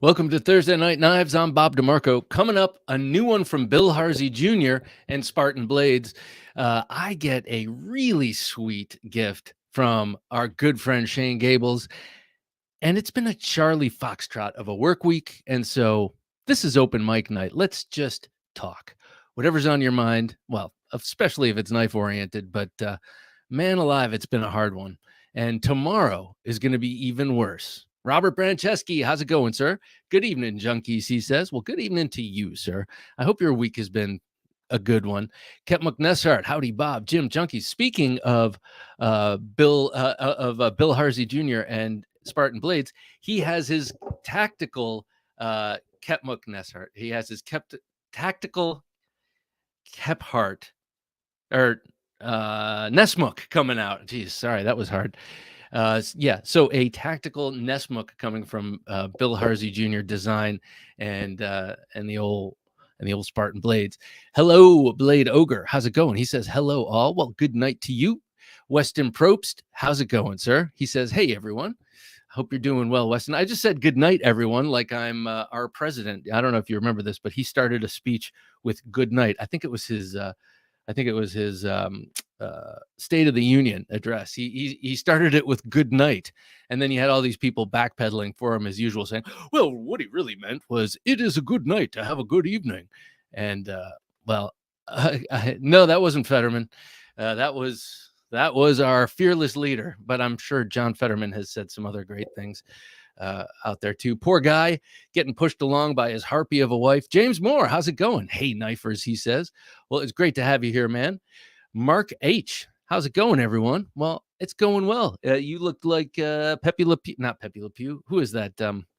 Welcome to Thursday Night Knives. I'm Bob DeMarco. Coming up, a new one from Bill Harsey Jr. and Spartan Blades. I get a really sweet gift from our good friend Shane Gables, and it's been a Charlie Foxtrot of a work week. And so this is open mic night. Let's just talk. Whatever's on your mind, well, especially if it's knife oriented, but man alive, it's been a hard one. And tomorrow is going to be even worse. Robert Brancheski, how's it going, sir? Good evening, Junkies, he says. Well, good evening to you, sir. I hope your week has been a good one. Kep McNessart, howdy, Bob, Jim, Junkies. Speaking of Bill Harsey Jr. and Spartan Blades, he has his tactical Kep McNessart. He has his tactical Kephart or Nesmuk coming out. Jeez, sorry, that was hard. So a tactical Nesmuk coming from Bill Harsey Jr. design and the old Spartan Blades. Hello, Blade Ogre. How's it going? He says, hello, all. Well, good night to you. Weston Probst. How's it going, sir? He says, hey, everyone. Hope you're doing well, Weston. I just said good night, everyone, like I'm our president. I don't know if you remember this, but he started a speech with good night. I think it was his State of the Union address. He started it with good night, and then you had all these people backpedaling for him as usual, saying, well, what he really meant was it is a good night to have a good evening. And no, that wasn't Fetterman. That was our fearless leader, but I'm sure John Fetterman has said some other great things out there too. Poor guy getting pushed along by his harpy of a wife. James Moore, how's it going? Hey, knifers, he says. Well, it's great to have you here, man. Mark H, how's it going, everyone? Well, it's going well. You looked like Pepe Le Pew, not Pepe Le Pew. Who is that? That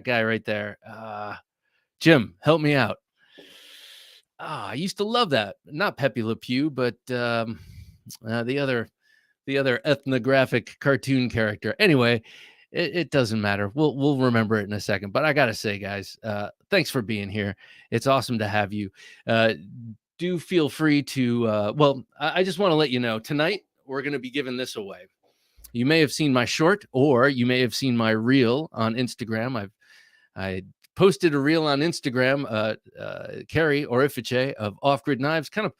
guy right there? Jim, help me out. I used to love that. Not Pepe Le Pew, but the other ethnographic cartoon character. Anyway, it doesn't matter. We'll remember it in a second. But I gotta say, guys, thanks for being here. It's awesome to have you. Do feel free to. I just want to let you know tonight we're going to be giving this away. You may have seen my short, or you may have seen my reel on Instagram. I posted a reel on Instagram. Carrie Orifice of Off Grid Knives kind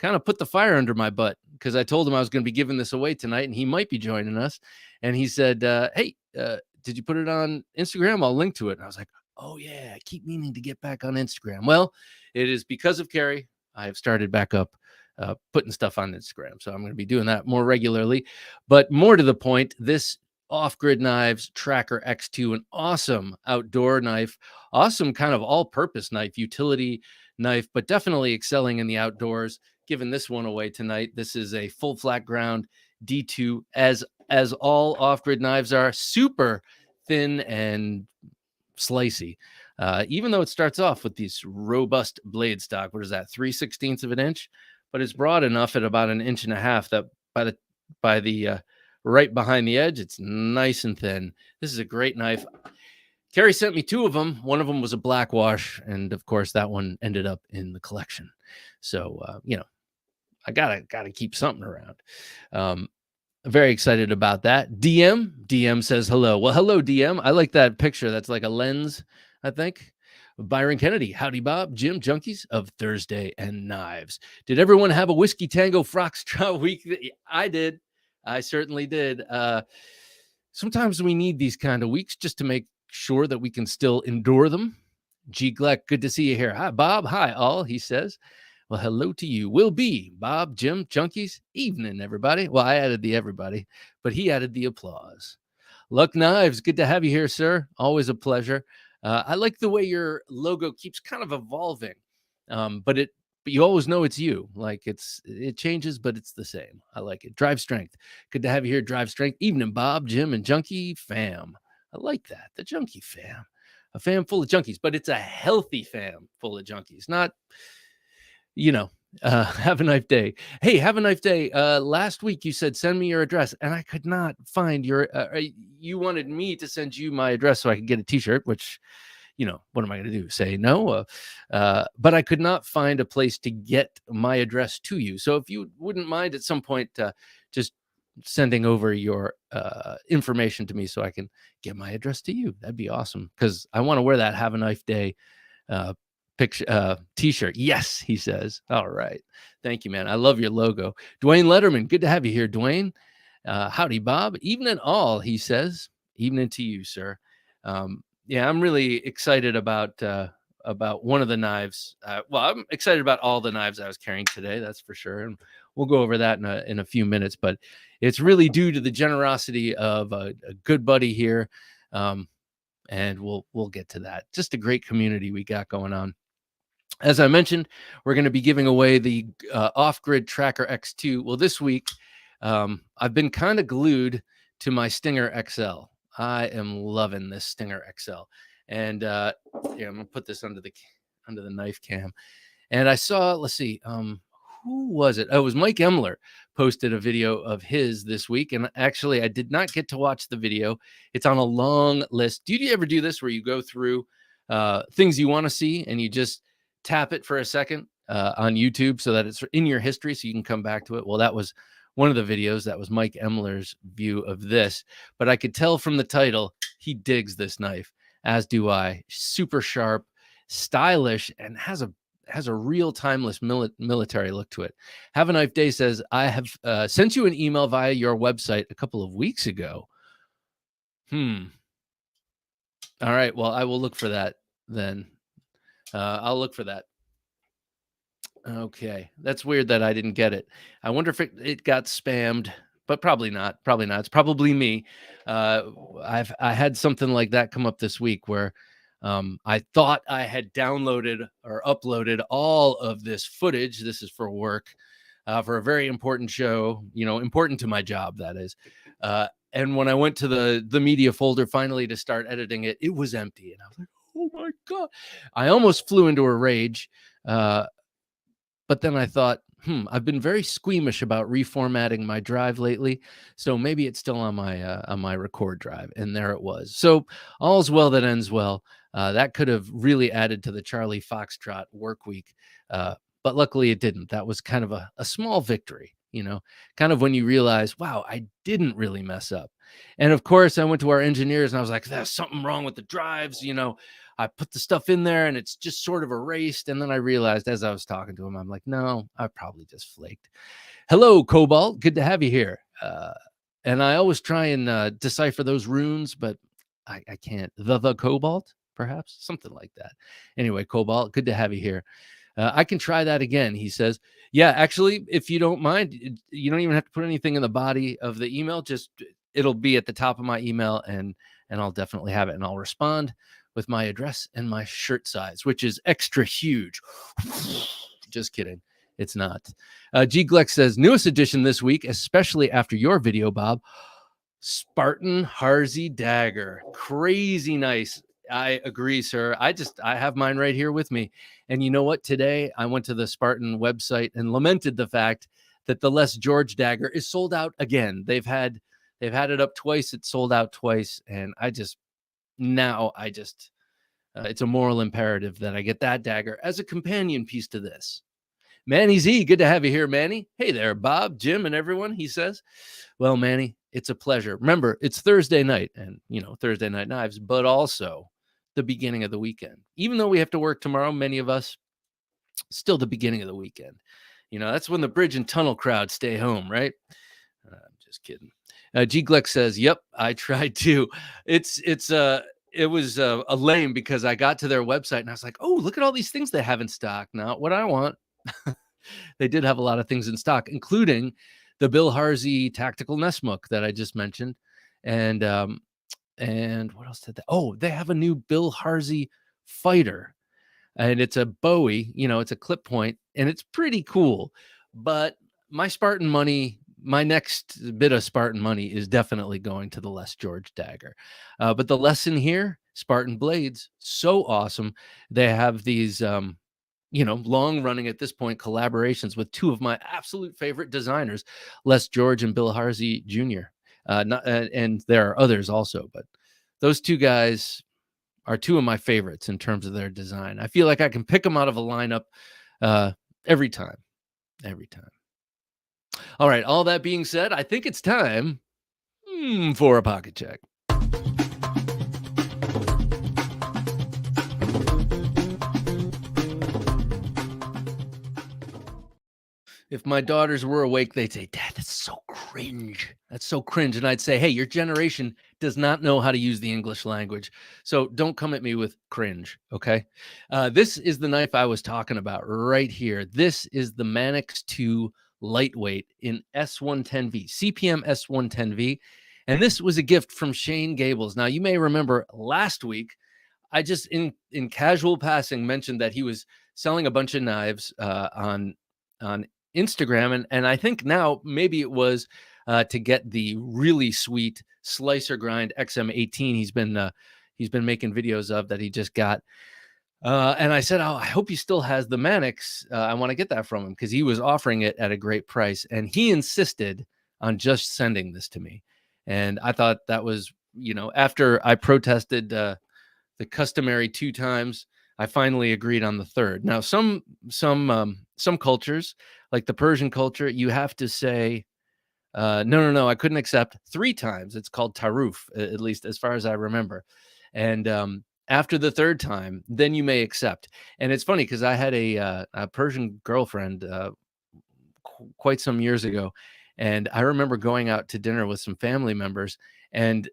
of put the fire under my butt because I told him I was going to be giving this away tonight and he might be joining us. And he said, hey, did you put it on Instagram? I'll link to it. And I was like, oh yeah, I keep meaning to get back on Instagram. Well, it is because of Carrie. I have started back up putting stuff on Instagram. So I'm going to be doing that more regularly, but more to the point, this Off Grid Knives Tracker X2, an awesome outdoor knife, awesome kind of all-purpose knife, utility knife, but definitely excelling in the outdoors. Giving this one away tonight. This is a full flat ground D2, as all off-grid knives are, super thin and slicey. Even though it starts off with these robust blade stock, what is that, 3/16 of an inch? But it's broad enough at about 1.5 inches that by the right behind the edge, it's nice and thin. This is a great knife. Carrie sent me 2 of them. One of them was a black wash, and of course that one ended up in the collection. So I gotta keep something around. Very excited about that. DM says hello. Well, hello, DM. I like that picture. That's like a lens, I think. Byron Kennedy, howdy, Bob, Jim, Junkies of Thursday and Knives. Did everyone have a Whiskey Tango Foxtrot week? I did. I certainly did. Sometimes we need these kind of weeks just to make sure that we can still endure them. G. Gleck, good to see you here. Hi, Bob. Hi, all, he says. Well, hello to you. Will be Bob, Jim, Junkies. Evening, everybody. Well, I added the everybody, but he added the applause. Luck Knives, good to have you here, sir. Always a pleasure. I like the way your logo keeps kind of evolving, but you always know it's you. Like it changes, but it's the same. I like it. Drive Strength, good to have you here. Drive Strength. Evening, Bob, Jim, and Junkie fam. I like that. The Junkie fam, a fam full of junkies, but it's a healthy fam full of junkies, not. Have a nice day. Hey, have a nice day. Last week you said, send me your address, and I could not find your, you wanted me to send you my address so I could get a t-shirt, which, what am I going to do? Say no? But I could not find a place to get my address to you. So if you wouldn't mind at some point, just sending over your information to me so I can get my address to you. That'd be awesome because I want to wear that Have a Knife Day uh, picture t-shirt. Yes, he says. All right. Thank you, man. I love your logo. Dwayne Letterman, good to have you here, Dwayne. Howdy, Bob. Evening all, he says. Evening to you, sir. Yeah, I'm really excited about one of the knives. Well, I'm excited about all the knives I was carrying today, that's for sure. And we'll go over that in a few minutes, but it's really due to the generosity of a good buddy here. And we'll get to that. Just a great community we got going on. As I mentioned, we're going to be giving away the off-grid Tracker X2. Well, this week, I've been kind of glued to my Stinger XL. I am loving this Stinger XL. And yeah, I'm going to put this under the knife cam. And I saw, let's see, who was it? Oh, it was Mike Emler posted a video of his this week. And actually, I did not get to watch the video. It's on a long list. Do you ever do this where you go through things you want to see and you just tap it for a second on YouTube so that it's in your history so you can come back to it? Well, that was one of the videos. That was Mike Emler's view of this. But I could tell from the title, he digs this knife, as do I. Super sharp, stylish, and has a real timeless military look to it. Have a Knife Day says, I have sent you an email via your website a couple of weeks ago. All right. Well, I will look for that then. I'll look for that. Okay. That's weird that I didn't get it. I wonder if it got spammed, but probably not. Probably not. It's probably me. I had something like that come up this week where I thought I had downloaded or uploaded all of this footage. This is for work, for a very important show, important to my job, that is. And when I went to the media folder finally to start editing it, it was empty. And I was like, oh my God. I almost flew into a rage. But then I thought, I've been very squeamish about reformatting my drive lately, so maybe it's still on my record drive, and there it was. So all's well that ends well. That could have really added to the Charlie Foxtrot work week, but luckily it didn't. That was kind of a small victory, kind of when you realize, wow, I didn't really mess up. And of course, I went to our engineers and I was like, there's something wrong with the drives, I put the stuff in there and it's just sort of erased. And then I realized as I was talking to him, I'm like, no, I probably just flaked. Hello, Cobalt. Good to have you here. And I always try and decipher those runes, but I can't. The Cobalt, perhaps, something like that. Anyway, Cobalt, good to have you here. I can try that again, he says. Yeah, actually, if you don't mind, you don't even have to put anything in the body of the email. Just it'll be at the top of my email, and I'll definitely have it, and I'll respond with my address and my shirt size, which is extra huge. Just kidding. It's not. G. Gleck says, newest edition this week, especially after your video, Bob. Spartan Harzy dagger. Crazy nice. I agree, sir. I have mine right here with me. And you know what? Today, I went to the Spartan website and lamented the fact that the Les George dagger is sold out again. They've had it up twice. It's sold out twice. And it's a moral imperative that I get that dagger as a companion piece to this. Manny Z, good to have you here, Manny. Hey there, Bob, Jim, and everyone, he says. Well, Manny, it's a pleasure. Remember, it's Thursday night and, Thursday Night Knives, but also the beginning of the weekend. Even though we have to work tomorrow, many of us, still the beginning of the weekend. That's when the bridge and tunnel crowd stay home, right? I'm just kidding. G. Gleck says, yep, I tried to. It was a lame because I got to their website and I was like, oh, look at all these things they have in stock. Not what I want. They did have a lot of things in stock, including the Bill Harzy tactical Nessmuk that I just mentioned. And what else did they? Oh, they have a new Bill Harzy fighter. And it's a Bowie, it's a clip point, and it's pretty cool. But my next bit of Spartan money is definitely going to the Les George dagger. But the lesson here, Spartan blades, so awesome. They have these, long running at this point collaborations with two of my absolute favorite designers, Les George and Bill Harzy Jr. And there are others also, but those two guys are two of my favorites in terms of their design. I feel like I can pick them out of a lineup every time. All right. All that being said, I think it's time for a pocket check. If my daughters were awake, they'd say, "Dad, that's so cringe. That's so cringe." And I'd say, "Hey, your generation does not know how to use the English language. So don't come at me with cringe." Okay. This is the knife I was talking about right here. This is the Manix 2 lightweight in S110V, CPM S110V. And this was a gift from Shane Gables. Now, you may remember last week, I just in casual passing mentioned that he was selling a bunch of knives on Instagram, and I think now maybe it was to get the really sweet slicer grind XM18 he's been making videos of that he just got. And I said, "Oh, I hope he still has the Manix. I want to get that from him because he was offering it at a great price." And he insisted on just sending this to me. And I thought that was, after I protested the customary 2 times, I finally agreed on the third. Now, some cultures, like the Persian culture, you have to say, no, I couldn't accept 3 times. It's called taruf, at least as far as I remember. And after the third time, then you may accept. And it's funny because I had a Persian girlfriend quite some years ago, and I remember going out to dinner with some family members, and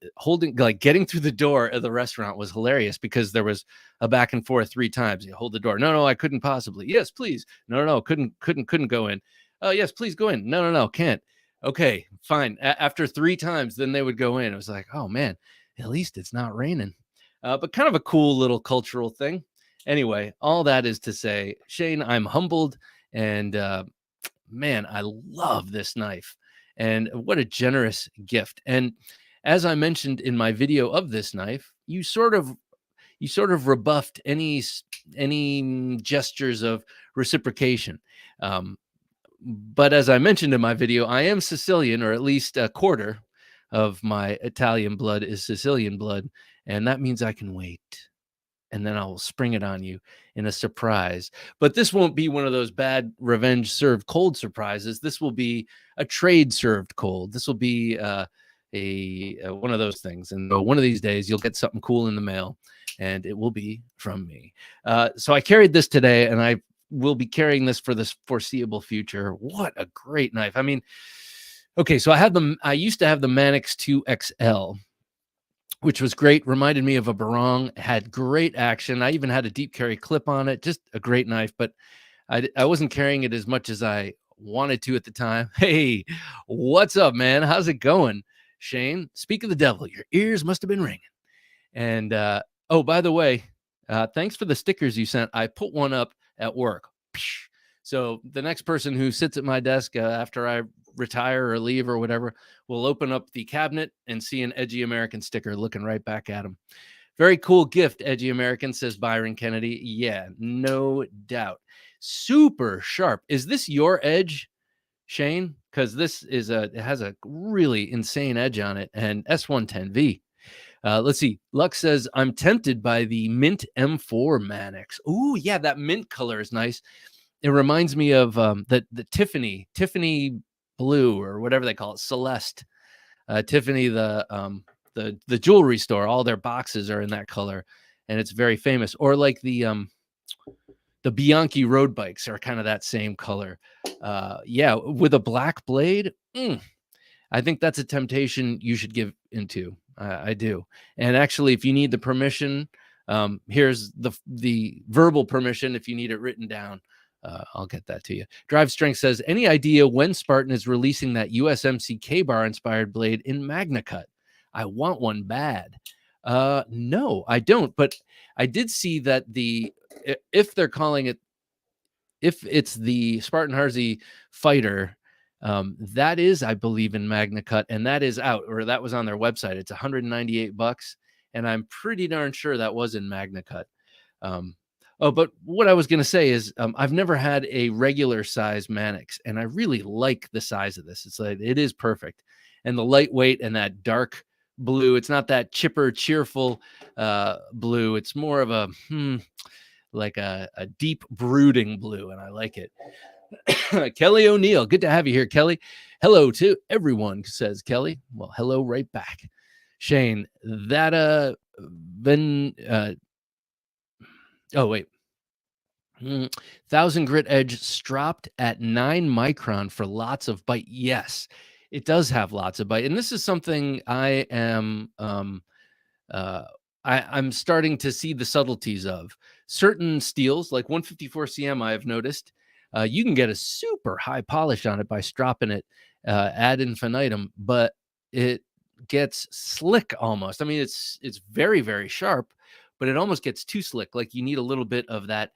getting through the door of the restaurant was hilarious because there was a back and forth 3 times. You hold the door. No, I couldn't possibly. Yes, please. No, couldn't go in. Oh, yes, please go in. No, can't. Okay, fine. After 3 times, then they would go in. It was like, oh man, at least it's not raining. But kind of a cool little cultural thing. Anyway, all that is to say, Shane, I'm humbled, and man, I love this knife, and what a generous gift. And as I mentioned in my video of this knife, you sort of rebuffed any gestures of reciprocation. But as I mentioned in my video, I am Sicilian, or at least a quarter of my Italian blood is Sicilian blood, and that means I can wait, and then I'll spring it on you in a surprise. But this won't be one of those bad revenge served cold surprises. This will be a trade served cold. This will be one of those things. And one of these days, you'll get something cool in the mail, and it will be from me. So I carried this today, and I will be carrying this for this foreseeable future. What a great knife! I mean, okay, so I used to have the Manix 2 XL, which was great. Reminded me of a barong, had great action. I even had a deep carry clip on it. Just a great knife, but I wasn't carrying it as much as I wanted to at the time. Hey, what's up, man? How's it going, Shane? Speak of the devil, your ears must have been ringing. And oh, by the way, thanks for the stickers you sent. I put one up at work. So the next person who sits at my desk after I retire or leave or whatever will open up the cabinet and see an Edgy American sticker looking right back at him. Very cool gift, Edgy American, says Byron Kennedy. Yeah, no doubt. Super sharp. Is this your edge, Shane? Because it has a really insane edge on it, and S110V. Let's see. Lux says, I'm tempted by the mint M4 Manix. Ooh, yeah, that mint color is nice. It reminds me of the Tiffany blue, or whatever they call it, Celeste. Tiffany, the jewelry store, all their boxes are in that color, and it's very famous. Or like the Bianchi road bikes are kind of that same color. Yeah, with a black blade. I think that's a temptation you should give into. I do. And actually, if you need the permission, here's the verbal permission. If you need it written down, I'll get that to you. Drive Strength says, any idea when Spartan is releasing that USMC K-bar inspired blade in Magna Cut? I want one bad. No, I don't. But I did see that if they're calling it, if it's the Spartan Harsey Fighter, that is, I believe, in Magna Cut, and that is out, or that was on their website. It's $198, and I'm pretty darn sure that was in Magna Cut. But what I was going to say is, I've never had a regular size Manix, and I really like the size of this. It is perfect, and the lightweight and that dark blue. It's not that chipper, cheerful blue. It's more of a like a deep brooding blue, and I like it. Kelly O'Neill, good to have you here, Kelly. Hello to everyone, says Kelly. Well, hello right back. Shane, that then oh wait. 1000 grit edge stropped at 9 micron for lots of bite. Yes, it does have lots of bite. And this is something I am uh I'm starting to see the subtleties of certain steels, like 154 cm. I have noticed you can get a super high polish on it by stropping it ad infinitum, but it gets slick almost. I mean, it's very, very sharp, but it almost gets too slick. Like you need a little bit of that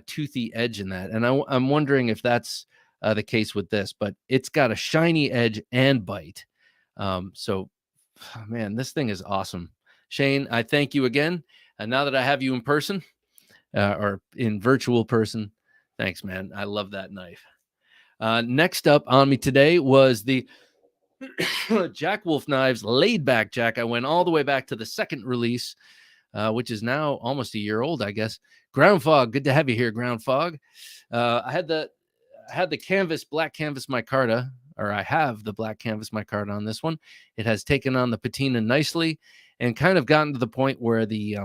toothy edge in that. And I'm wondering if that's the case with this, but it's got a shiny edge and bite. So, man, this thing is awesome. Shane, I thank you again. And now that I have you in person or in virtual person, thanks, man. I love that knife. Next up on me today was the Jack Wolf Knives Laid Back Jack. I went all the way back to the second release, which is now almost a year old, I guess. Ground Fog, good to have you here, Ground Fog. I had the canvas, black canvas micarta, or I have the black canvas micarta on this one. It has taken on the patina nicely and kind of gotten to the point where the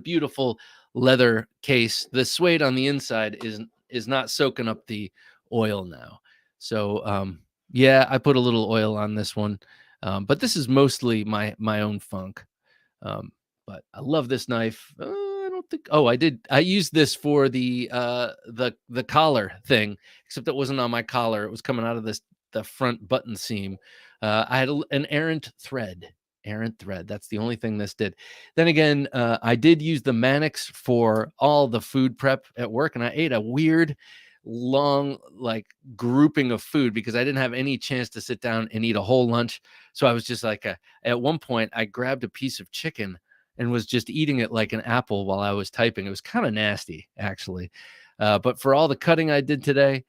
beautiful leather case, the suede on the inside is not soaking up the oil now. So yeah, I put a little oil on this one, but this is mostly my own funk. But I love this knife. I don't think. Oh, I did. I used this for the collar thing, except it wasn't on my collar. It was coming out of the front button seam. I had an errant thread. Errant thread. That's the only thing this did. Then again, I did use the Mannix for all the food prep at work, and I ate a weird, long like grouping of food because I didn't have any chance to sit down and eat a whole lunch. So I was just like, at one point, I grabbed a piece of chicken and was just eating it like an apple while I was typing. It was kind of nasty, actually. But for all the cutting I did today,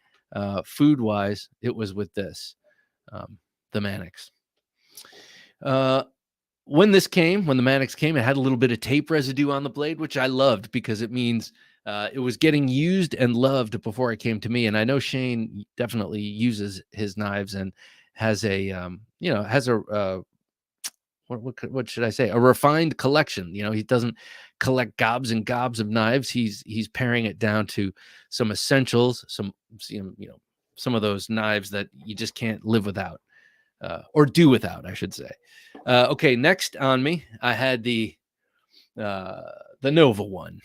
food-wise, it was with this, the Mannix. When the Mannix came, it had a little bit of tape residue on the blade, which I loved because it means it was getting used and loved before it came to me. And I know Shane definitely uses his knives and has a, what should I say? A refined collection. He doesn't collect gobs and gobs of knives. He's paring it down to some essentials, some of those knives that you just can't live without, or do without, I should say. Okay, next on me, I had the Nova one.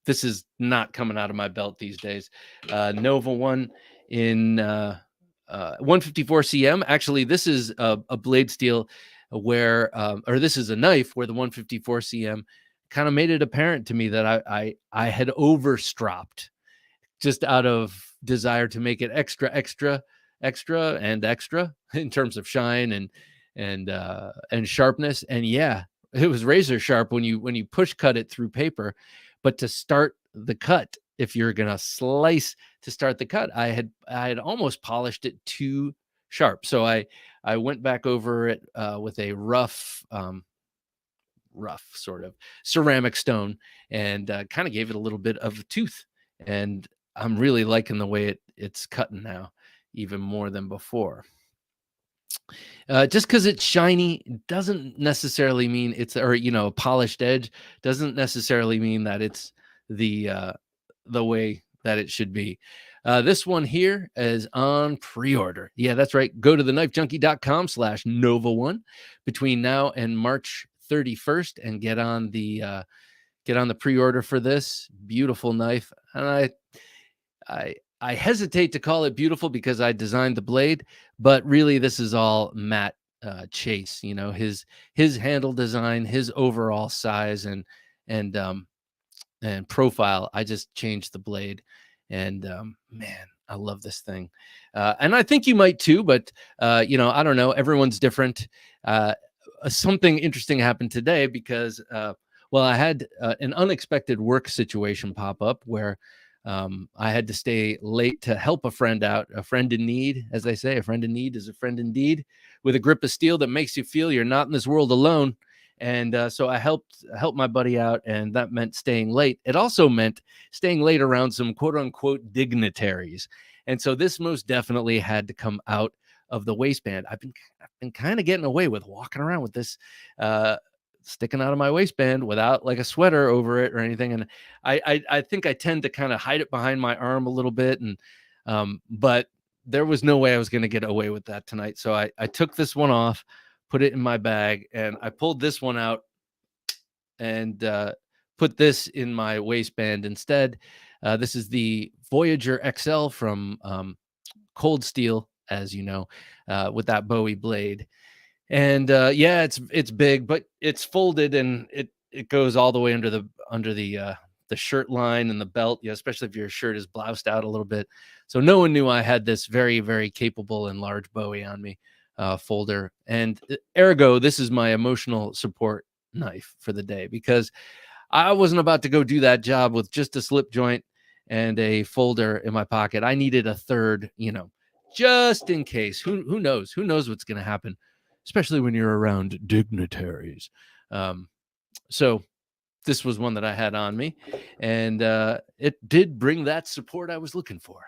This is not coming out of my belt these days. Nova one in 154 cm. Actually, this is a blade steel where, or this is a knife where the 154 cm kind of made it apparent to me that I had overstropped just out of desire to make it extra in terms of shine and sharpness. And yeah, it was razor sharp when you push cut it through paper, but to start the cut, if you're gonna slice to start the cut, I had almost polished it too sharp. So I went back over it with a rough sort of ceramic stone and kind of gave it a little bit of a tooth. And I'm really liking the way it's cutting now, even more than before. Just because it's shiny doesn't necessarily mean it's, or a polished edge doesn't necessarily mean that it's the way that it should be. This one here is on pre-order. Yeah, that's right. Go to theknifejunkie.com/Nova1 between now and March 31st and get on the pre-order for this beautiful knife. And I hesitate to call it beautiful because I designed the blade, but really this is all Matt Chase. His handle design, his overall size and profile. I just changed the blade, and man, I love this thing. And I think you might too, but I don't know. Everyone's different. Something interesting happened today because I had an unexpected work situation pop up where I had to stay late to help a friend out, a friend in need, as they say. A friend in need is a friend indeed, with a grip of steel that makes you feel you're not in this world alone. And so I helped my buddy out, and that meant staying late. It also meant staying late around some quote unquote dignitaries. And so this most definitely had to come out of the waistband. I've been kind of getting away with walking around with this sticking out of my waistband without like a sweater over it or anything. And I think I tend to kind of hide it behind my arm a little bit. And but there was no way I was going to get away with that tonight. So I took this one off, put it in my bag, and I pulled this one out and put this in my waistband instead. This is the Voyager XL from Cold Steel, as you know, with that Bowie blade. And yeah, it's big, but it's folded, and it goes all the way under the shirt line and the belt, especially if your shirt is bloused out a little bit. So no one knew I had this very, very capable and large Bowie on me folder. And ergo, this is my emotional support knife for the day, because I wasn't about to go do that job with just a slip joint and a folder in my pocket. I needed a third, just in case. Who knows? Who knows what's going to happen, especially when you're around dignitaries. So this was one that I had on me, and it did bring that support I was looking for.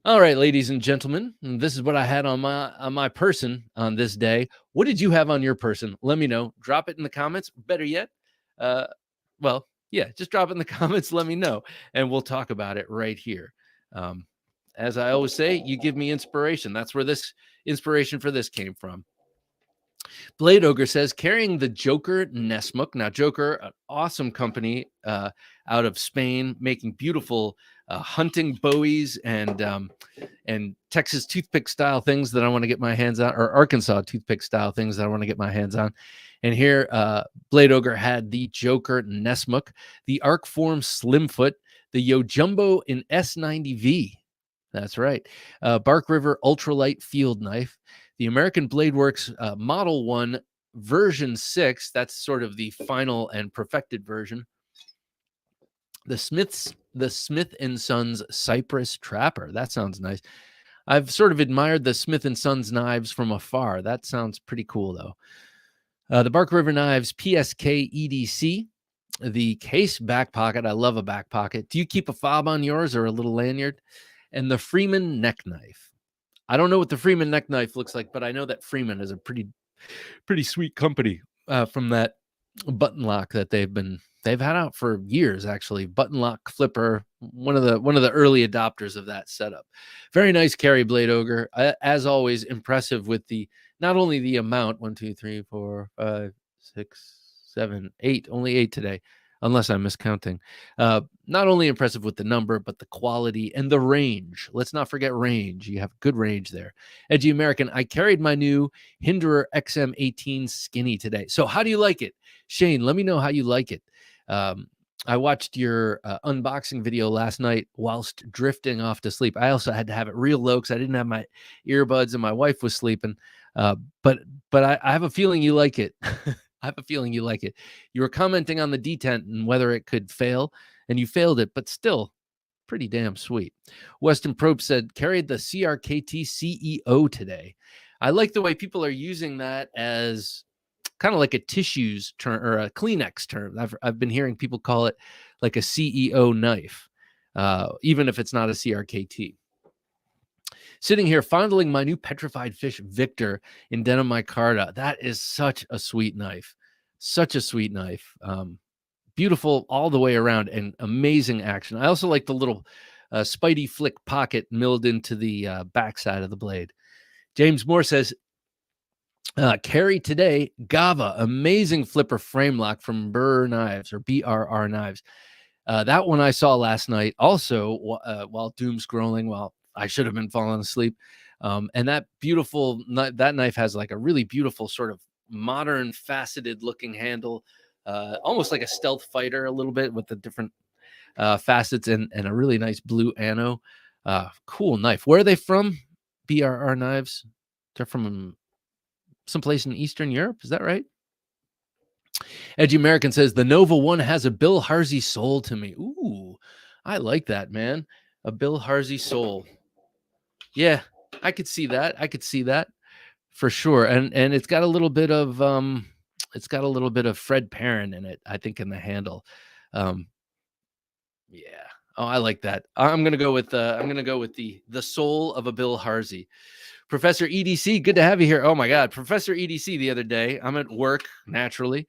All right, ladies and gentlemen, this is what I had on my person on this day. What did you have on your person? Let me know. Drop it in the comments. Better yet, well, yeah, just drop it in the comments. Let me know, and we'll talk about it right here. As I always say, you give me inspiration. That's where this inspiration for this came from. Blade Ogre says, carrying the Joker Nesmuk. Now, Joker, an awesome company out of Spain, making beautiful hunting bowies and Texas toothpick style things that I want to get my hands on, or Arkansas toothpick style things that I want to get my hands on. And here, Blade Ogre had the Joker Nesmuk, the Arcform Slimfoot, the Yojumbo in S90V. That's right. Bark River Ultralight Field Knife, the American Blade Works Model 1 version 6. That's sort of the final and perfected version. The Smith & Sons Cypress Trapper. That sounds nice. I've sort of admired the Smith & Sons knives from afar. That sounds pretty cool, though. The Bark River Knives PSK EDC. The Case back pocket. I love a back pocket. Do you keep a fob on yours or a little lanyard? And the Freeman neck knife. I don't know what the Freeman neck knife looks like, but I know that Freeman is a pretty sweet company from that button lock that they've had out for years, actually. Button lock flipper, one of the early adopters of that setup. Very nice carry, Blade Ogre. As always, impressive with not only the amount, 1, 2, 3, 4, 5, 6, 7, 8, only 8 today, unless I'm miscounting. Not only impressive with the number, but the quality and the range. Let's not forget range. You have good range there. Edgy American, I carried my new Hinderer XM18 Skinny today. So how do you like it? Shane, let me know how you like it. I watched your unboxing video last night whilst drifting off to sleep. I also had to have it real low because I didn't have my earbuds and my wife was sleeping. But I have a feeling you like it. I have a feeling you like it. You were commenting on the detent and whether it could fail, and you failed it, but still pretty damn sweet. Weston Probe said, carried the CRKT CEO today. I like the way people are using that as kind of like a tissues term or a Kleenex term. I've been hearing people call it like a CEO knife, even if it's not a CRKT. Sitting here fondling my new petrified fish Victor in denim micarta. That is such a sweet knife. Such a sweet knife. Beautiful all the way around and amazing action. I also like the little Spidey flick pocket milled into the backside of the blade. James Moore says, carry today, Gava, amazing flipper frame lock from Burr Knives or BRR Knives. That one I saw last night also while doom scrolling, while I should have been falling asleep. And that that knife has like a really beautiful sort of modern faceted looking handle, almost like a stealth fighter a little bit with the different facets and a really nice blue ano. Cool knife. Where are they from? BRR Knives. They're from someplace in Eastern Europe. Is that right? Edgy American says the Nova 1 has a Bill Harsey sole to me. Ooh, I like that, man. A Bill Harsey sole. Yeah, I could see that. I could see that for sure. And it's got a little bit of It's got a little bit of Fred Perrin in it, I think, in the handle. Um, yeah. Oh, I like that. I'm gonna go with the soul of a Bill Harsey. Professor EDC, good to have you here. Oh my God, Professor EDC. The other day, I'm at work naturally,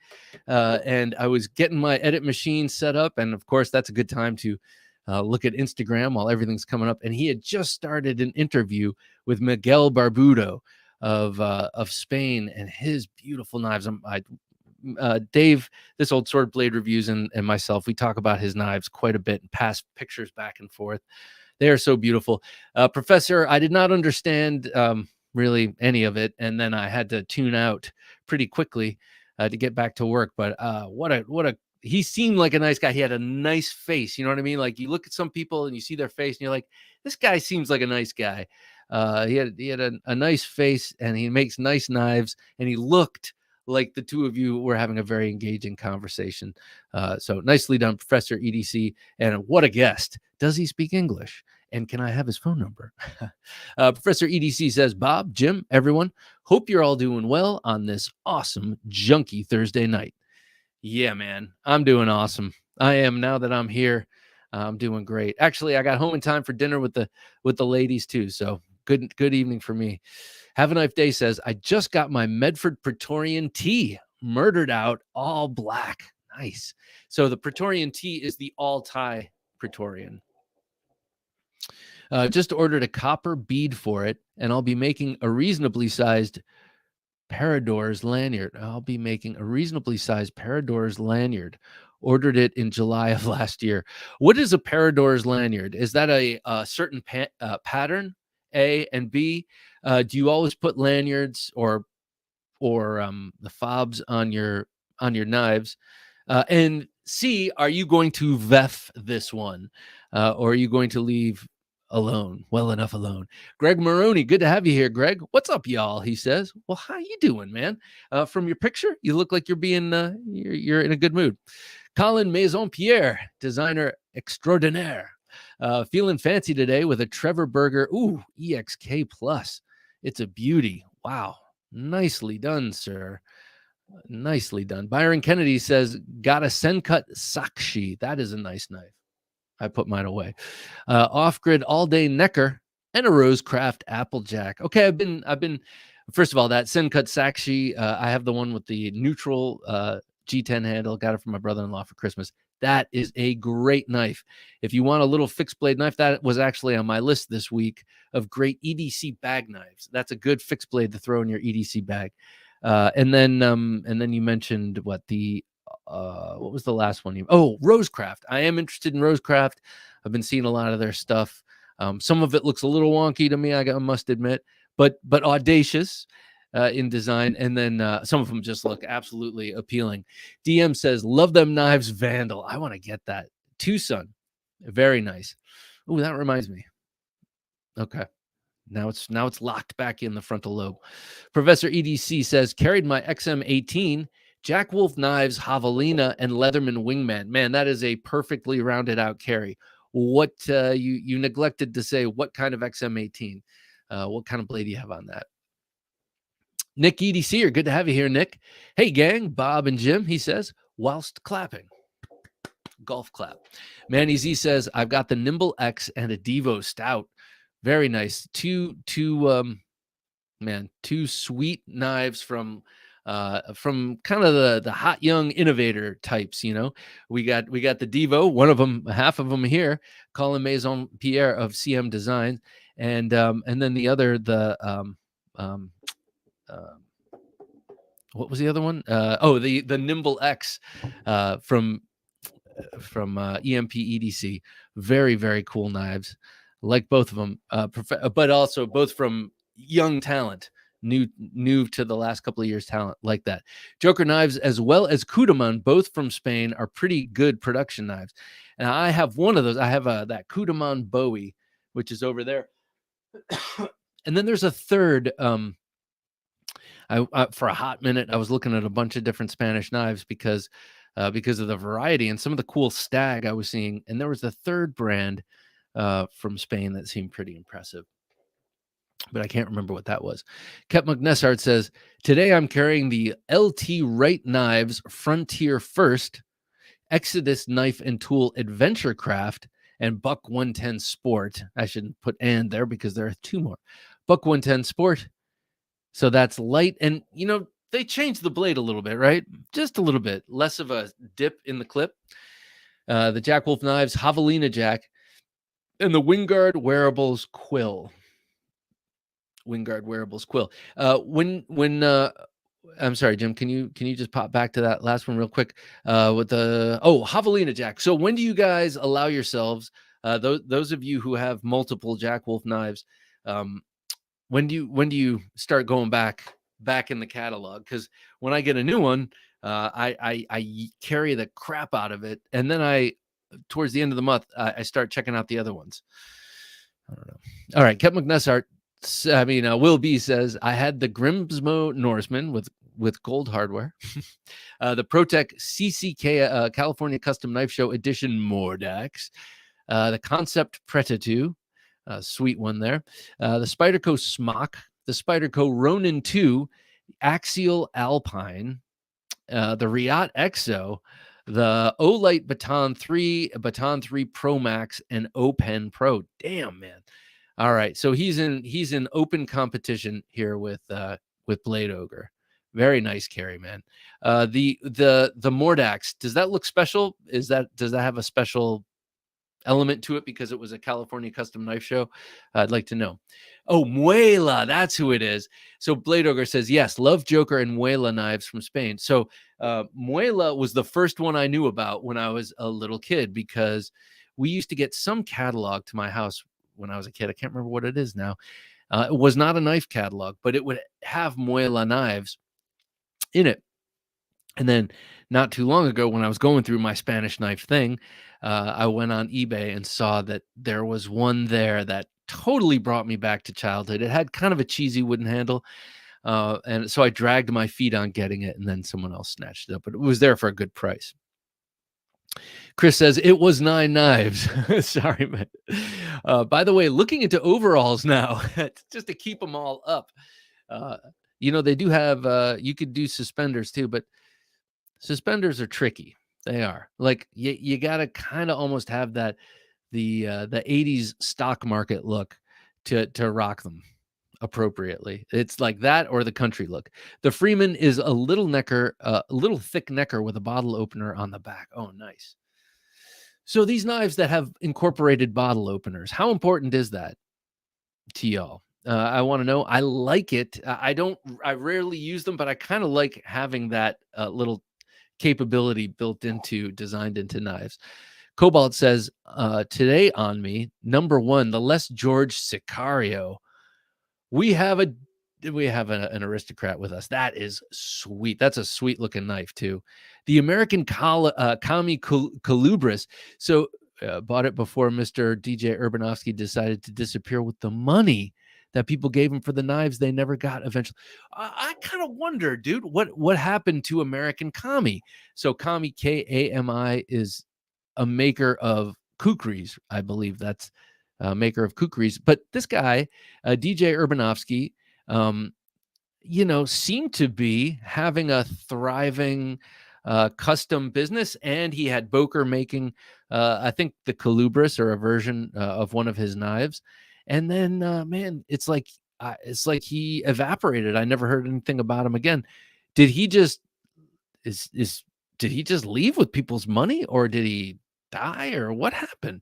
and I was getting my edit machine set up, and of course, that's a good time to look at Instagram while everything's coming up. And he had just started an interview with Miguel Barbudo of Spain and his beautiful knives. Dave, this old sword blade reviews, and myself, we talk about his knives quite a bit and pass pictures back and forth. They are so beautiful. Professor, I did not understand really any of it, and then I had to tune out pretty quickly to get back to work. But he seemed like a nice guy. He had a nice face. You know what I mean? Like you look at some people and you see their face, and you're like, this guy seems like a nice guy. He had a nice face, and he makes nice knives, and he looked like the two of you were having a very engaging conversation. So nicely done, Professor EDC. And what a guest. Does he speak English? And can I have his phone number? Professor EDC says, Bob, Jim, everyone, hope you're all doing well on this awesome Junkie Thursday night. Yeah, man, I'm doing awesome. I am, now that I'm here. I'm doing great. Actually, I got home in time for dinner with the ladies too. So good evening for me. Have a Knife Day says, I just got my Medford Praetorian T murdered out all black. Nice. So the Praetorian T is the all tie Praetorian. Just ordered a copper bead for it, and I'll be making a reasonably sized Parador's lanyard. Ordered it in July of last year. What is a Parador's lanyard? Is that a certain pattern? A and B. Do you always put lanyards or the fobs on your knives? And C, are you going to VEF this one, or are you going to leave alone? Well enough alone. Greg Maroney, good to have you here, Greg. What's up, y'all? He says. Well, how you doing, man? From your picture, you look like you're being you're in a good mood. Colin Maison Pierre, designer extraordinaire. Feeling fancy today with a Trevor Berger EXK Plus. It's a beauty. Wow. Nicely done, sir. Nicely done. Byron Kennedy says, got a Sencut Sakshi. That is a nice knife. I put mine away. Off-grid all-day Necker and a Rosecraft Applejack. Okay, I've been. First of all, that Sencut Sakshi. I have the one with the neutral G10 handle. Got it from my brother-in-law for Christmas. That is a great knife. If you want a little fixed blade knife, that was actually on my list this week of great EDC bag knives. That's a good fixed blade to throw in your EDC bag. And then you mentioned what was the last one? Rosecraft. I am interested in Rosecraft. I've been seeing a lot of their stuff. Some of it looks a little wonky to me, I must admit, but audacious in design. And then some of them just look absolutely appealing. DM says, love them knives, Vandal. I want to get that. Tucson. Very nice. Oh, that reminds me. Okay. Now it's locked back in the frontal lobe. Professor EDC says, carried my XM18, Jack Wolf knives, Javelina, and Leatherman Wingman. Man, that is a perfectly rounded out carry. What you neglected to say, what kind of XM18? What kind of blade do you have on that? Nick EDC, good to have you here, Nick. Hey, gang, Bob and Jim, he says, whilst clapping. Golf clap. Manny Z says, I've got the Nimble X and a Devo Stout. Very nice. Two sweet knives from kind of the hot young innovator types. You know, we got the Devo, one of them, half of them here, Colin Maison Pierre of CM Design, and then the other, what was the other one? The Nimble X from EMP EDC. Very, very cool knives. Like both of them, but also both from young talent, new to the last couple of years talent like that. Joker knives as well as Kudaman, both from Spain, are pretty good production knives. And I have one of those. I have that Kudaman Bowie, which is over there. And then there's a third. I for a hot minute, I was looking at a bunch of different Spanish knives because of the variety and some of the cool stag I was seeing. And there was a third brand from Spain that seemed pretty impressive. but I can't remember what that was. Kep McNessart says, today I'm carrying the LT Wright Knives Frontier First, Exodus Knife and Tool Adventure Craft, and Buck 110 Sport. I shouldn't put and there because there are two more. Buck 110 Sport. So that's light. And, they changed the blade a little bit, right? Just a little bit. Less of a dip in the clip. The Jack Wolf Knives Javelina Jack, and the Wingard Wearables Quill. Wingard Wearables Quill. I'm sorry, Jim, can you just pop back to that last one real quick? With the Javelina Jack. So when do you guys allow yourselves, those of you who have multiple Jack Wolf knives, when do you start going back in the catalog? Because when I get a new one, I carry the crap out of it, and then towards the end of the month, I start checking out the other ones. I don't know. All right, Kep McNessart. Will B says, I had the Grimsmo Norseman with gold hardware, the ProTech CCK California Custom Knife Show Edition Mordax, the Concept Preta 2, sweet one there, the Spyderco Smock, the Spyderco Ronin 2, Axial Alpine, the Riot Exo, the Olight Baton 3, Baton 3 Pro Max, and Open Pro. Damn, man. All right, so he's in open competition here with Blade Ogre. Very nice carry, man. The Mordax, does that look special? Does that have a special element to it because it was a California Custom Knife Show? I'd like to know. Oh, Muela, that's who it is. So Blade Ogre says, yes, love Joker and Muela knives from Spain. So Muela was the first one I knew about when I was a little kid, because we used to get some catalog to my house when I was a kid. I can't remember what it is now. It was not a knife catalog, but it would have Muela knives in it. And then not too long ago, when I was going through my Spanish knife thing, I went on eBay and saw that there was one there that totally brought me back to childhood. It had kind of a cheesy wooden handle. And so I dragged my feet on getting it, and then someone else snatched it up, but it was there for a good price. Chris says, it was 9 knives. Sorry, man. By the way, looking into overalls now, just to keep them all up. They do have, you could do suspenders too, but suspenders are tricky. They are. Like, you got to kind of almost have that, the 80s stock market look to rock them appropriately. It's like that or the country look. The Freeman is a little thick necker with a bottle opener on the back. Oh, nice. So these knives that have incorporated bottle openers, how important is that to y'all? I want to know. I like it. I rarely use them, but I kind of like having that little capability designed into knives. Cobalt says, today on me, number 1, the Les George Sicario. We have an aristocrat with us. That is sweet. That's a sweet looking knife too. The American Kami Colubris. So bought it before Mr. DJ Urbanovsky decided to disappear with the money that people gave him for the knives they never got eventually. I kind of wonder, dude, what happened to American Kami? So Kami, Kami, is a maker of kukris. I believe that's maker of kukris. But this guy, DJ Urbanovsky, seemed to be having a thriving custom business, and he had Boker making, I think, the Colubris, or a version of one of his knives. And then, man, it's like he evaporated. I never heard anything about him again. Did he just did he just leave with people's money, or did he die, or what happened?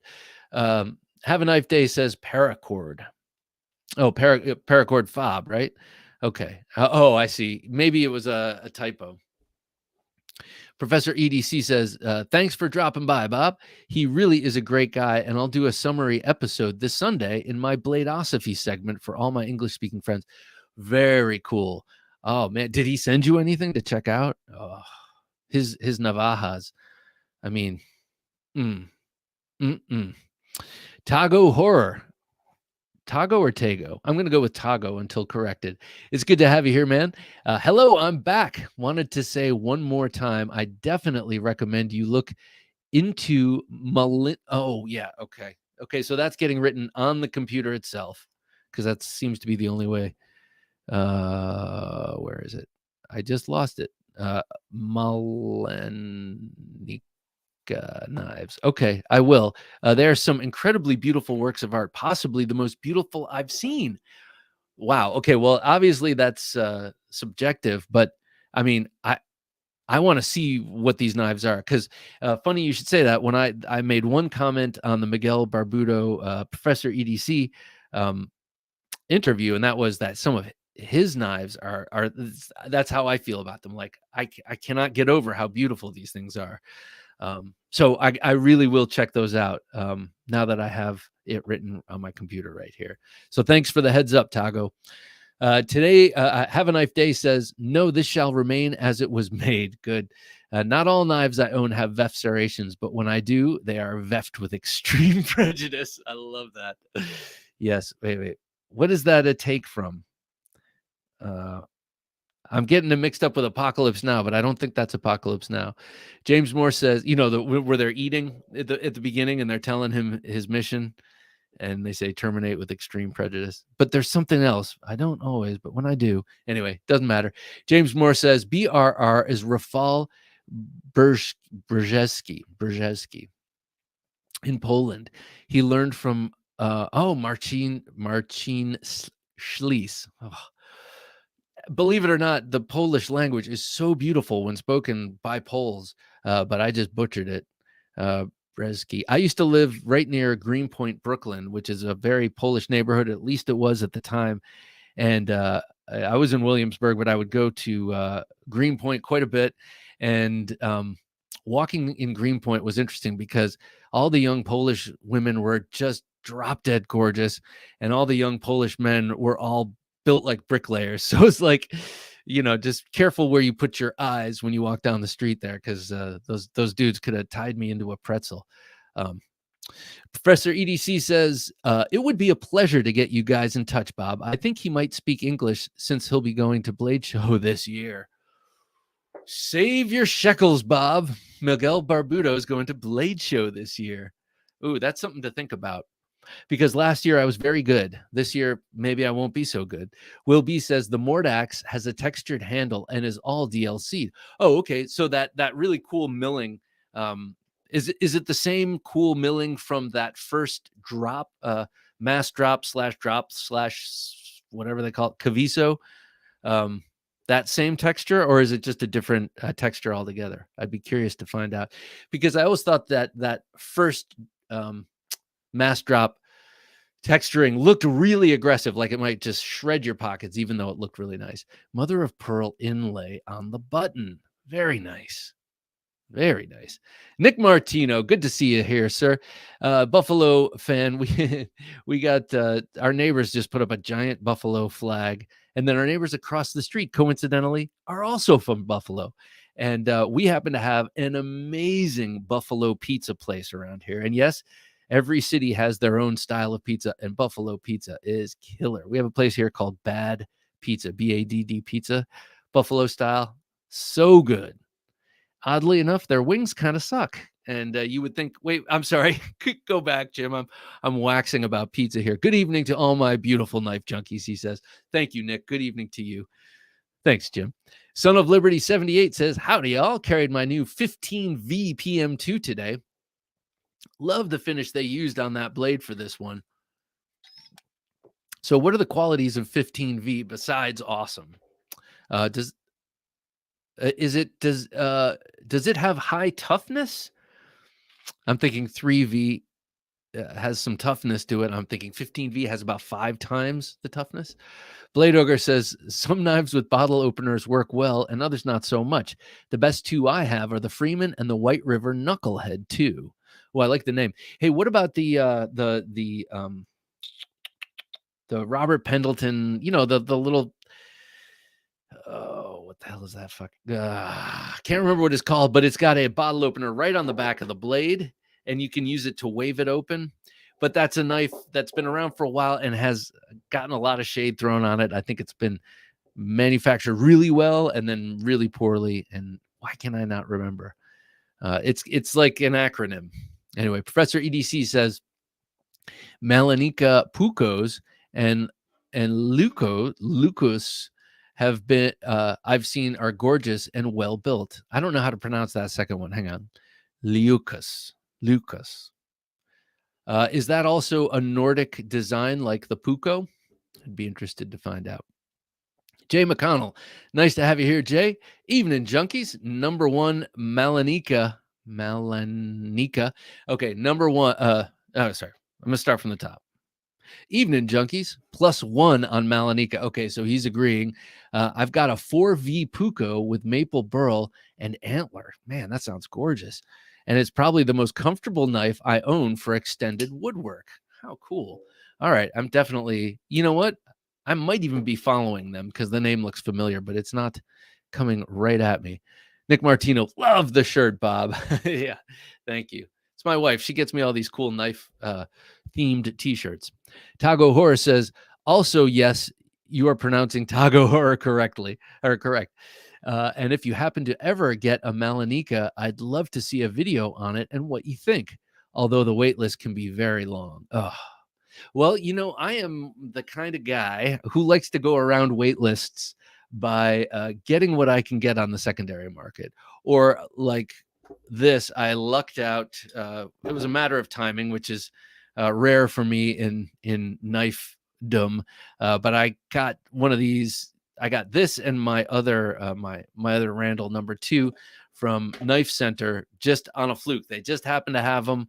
Have a Knife Day says paracord. Oh, paracord fob, right? Okay. I see. Maybe it was a typo. Professor EDC says, thanks for dropping by, Bob. He really is a great guy, and I'll do a summary episode this Sunday in my Bladeosophy segment for all my English-speaking friends. Very cool. Oh, man. Did he send you anything to check out? Oh, his Navajas. I mean, Tago Horror. Tago or Tago? I'm going to go with Tago until corrected. It's good to have you here, man. Hello, I'm back. Wanted to say one more time, I definitely recommend you look into Oh, yeah. Okay. So that's getting written on the computer itself. because that seems to be the only way. Where is it? I just lost it. Malenica knives. Okay, I will. There are some incredibly beautiful works of art, possibly the most beautiful I've seen. Wow. Okay, well, obviously that's subjective, but I mean, I want to see what these knives are, because funny you should say that. When I made one comment on the Miguel Barbudo Professor EDC interview, and that was that some of his knives are that's how I feel about them. Like I cannot get over how beautiful these things are. So I really will check those out now that I have it written on my computer right here. So thanks for the heads up, Tago. Today, Have a Knife Day says, no, this shall remain as it was made. Good. Not all knives I own have veft serrations, but when I do, they are veft with extreme prejudice. I love that. Yes. Wait. What is that a take from? I'm getting it mixed up with Apocalypse Now, but I don't think that's Apocalypse Now. James Moore says, where they're eating at the beginning and they're telling him his mission, and they say terminate with extreme prejudice. But there's something else. I don't always, but when I do. Anyway, doesn't matter. James Moore says BRR is Rafał Brzeski in Poland. He learned from Marcin Schließ. Oh. Believe it or not, the Polish language is so beautiful when spoken by Poles, but I just butchered it. Brzeski. I used to live right near Greenpoint, Brooklyn, which is a very Polish neighborhood. At least it was at the time. And I was in Williamsburg, but I would go to Greenpoint quite a bit. And walking in Greenpoint was interesting because all the young Polish women were just drop dead gorgeous, and all the young Polish men were all built like bricklayers. So it's like, just careful where you put your eyes when you walk down the street there, because those dudes could have tied me into a pretzel. Professor EDC says, it would be a pleasure to get you guys in touch, Bob. I think he might speak English since he'll be going to Blade Show this year. Save your shekels, Bob. Miguel Barbudo is going to Blade Show this year. Ooh, that's something to think about. Because last year I was very good. This year, maybe I won't be so good. Will B says the Mordax has a textured handle and is all DLC'd. Oh, okay. So that really cool milling, is it the same cool milling from that first drop, mass drop / whatever they call it, Caviso? That same texture, or is it just a different texture altogether? I'd be curious to find out, because I always thought that first mass drop texturing looked really aggressive, like it might just shred your pockets, even though it looked really nice. Mother of pearl inlay on the button. Very nice. Very nice. Nick Martino, good to see you here, sir. Buffalo fan. We got our neighbors just put up a giant Buffalo flag, and then our neighbors across the street, coincidentally, are also from Buffalo. And we happen to have an amazing Buffalo pizza place around here. And yes, every city has their own style of pizza, and Buffalo pizza is killer. We have a place here called Bad Pizza, BADD Pizza, Buffalo style. So good. Oddly enough, their wings kind of suck. And you would think, wait, I'm sorry. Go back, Jim. I'm waxing about pizza here. Good evening to all my beautiful knife junkies, he says. Thank you, Nick. Good evening to you. Thanks, Jim. Son of Liberty 78 says, howdy, y'all. Carried my new 15V PM2 today. Love the finish they used on that blade for this one. So what are the qualities of 15V besides awesome? Does it have high toughness? I'm thinking 3V has some toughness to it. I'm thinking 15V has about 5 times the toughness. Blade Ogre says, some knives with bottle openers work well and others not so much. The best 2 I have are the Freeman and the White River Knucklehead 2. Well, I like the name. Hey, what about the Robert Pendleton, the little, what the hell is that? Can't remember what it's called, but it's got a bottle opener right on the back of the blade, and you can use it to wave it open. But that's a knife that's been around for a while and has gotten a lot of shade thrown on it. I think it's been manufactured really well and then really poorly. And why can I not remember? It's like an acronym. Anyway, Professor EDC says Malenica Pucos and and Lucas have been I've seen are gorgeous and well built. I don't know how to pronounce that second one. Hang on. Lucas. Is that also a Nordic design like the Puko? I'd be interested to find out. Jay McConnell, nice to have you here, Jay. Evening Junkies, number one, Malanika. Okay, number one. Sorry. I'm gonna start from the top. Evening Junkies, +1 on Malanika. Okay, so he's agreeing. I've got a 4V Puko with maple burl and antler. Man, that sounds gorgeous. And it's probably the most comfortable knife I own for extended woodwork. How cool. All right, I'm definitely, you know what? I might even be following them because the name looks familiar, but it's not coming right at me. Nick Martino, love the shirt, Bob. Yeah, thank you. It's my wife. She gets me all these cool knife themed t-shirts. Tago Horror says, also, yes, you are pronouncing Tago Horror correctly, or correct. And if you happen to ever get a Malanika, I'd love to see a video on it and what you think. Although the wait list can be very long. Oh, well, I am the kind of guy who likes to go around wait lists by getting what I can get on the secondary market. Or like this, I lucked out. It was a matter of timing, which is rare for me in knifedom. But I got one of these. I got this and my other my other Randall #2 from Knife Center just on a fluke. They just happened to have them,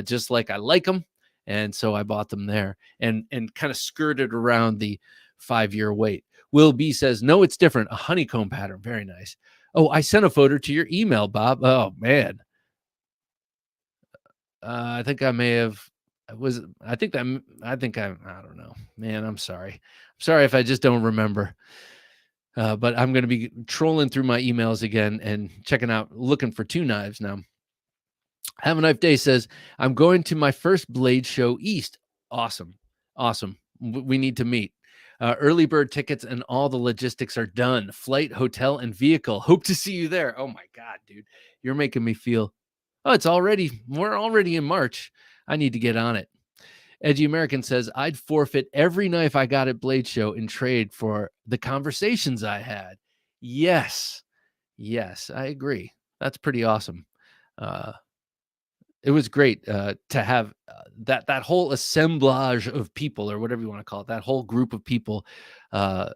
just like I like them. And so I bought them there and kind of skirted around the 5-year wait. Will B says, no, it's different. A honeycomb pattern. Very nice. Oh, I sent a photo to your email, Bob. Oh, man. I think I may have. I think I don't know. Man, I'm sorry. I'm sorry if I just don't remember. But I'm going to be trolling through my emails again and checking out, looking for 2 knives now. Have a Knife Day says, I'm going to my first Blade show East. Awesome. We need to meet. Early bird tickets and all the logistics are done. Flight, hotel, and vehicle. Hope to see you there. Oh my God, dude. You're making me feel, we're already in March. I need to get on it. Edgy American says, I'd forfeit every knife I got at Blade Show in trade for the conversations I had. Yes, I agree. That's pretty awesome. It was great to have that whole assemblage of people, or whatever you want to call it, that whole group of people. Uh,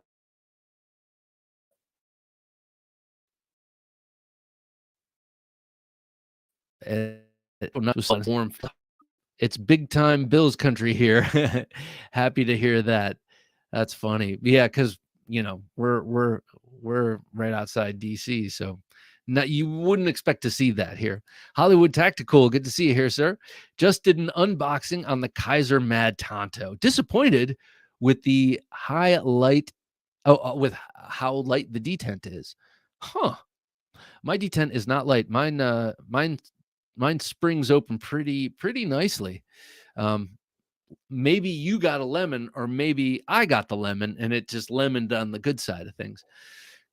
it's big time Bills country here. Happy to hear that. That's funny. Yeah, because we're right outside DC, so you wouldn't expect to see that here. Hollywood Tactical, good to see you here, sir. Just did an unboxing on the Kaiser Mad Tonto. Disappointed with the with how light the detent is. Huh. My detent is not light. Mine springs open pretty nicely. Maybe you got a lemon, or maybe I got the lemon and it just lemoned on the good side of things.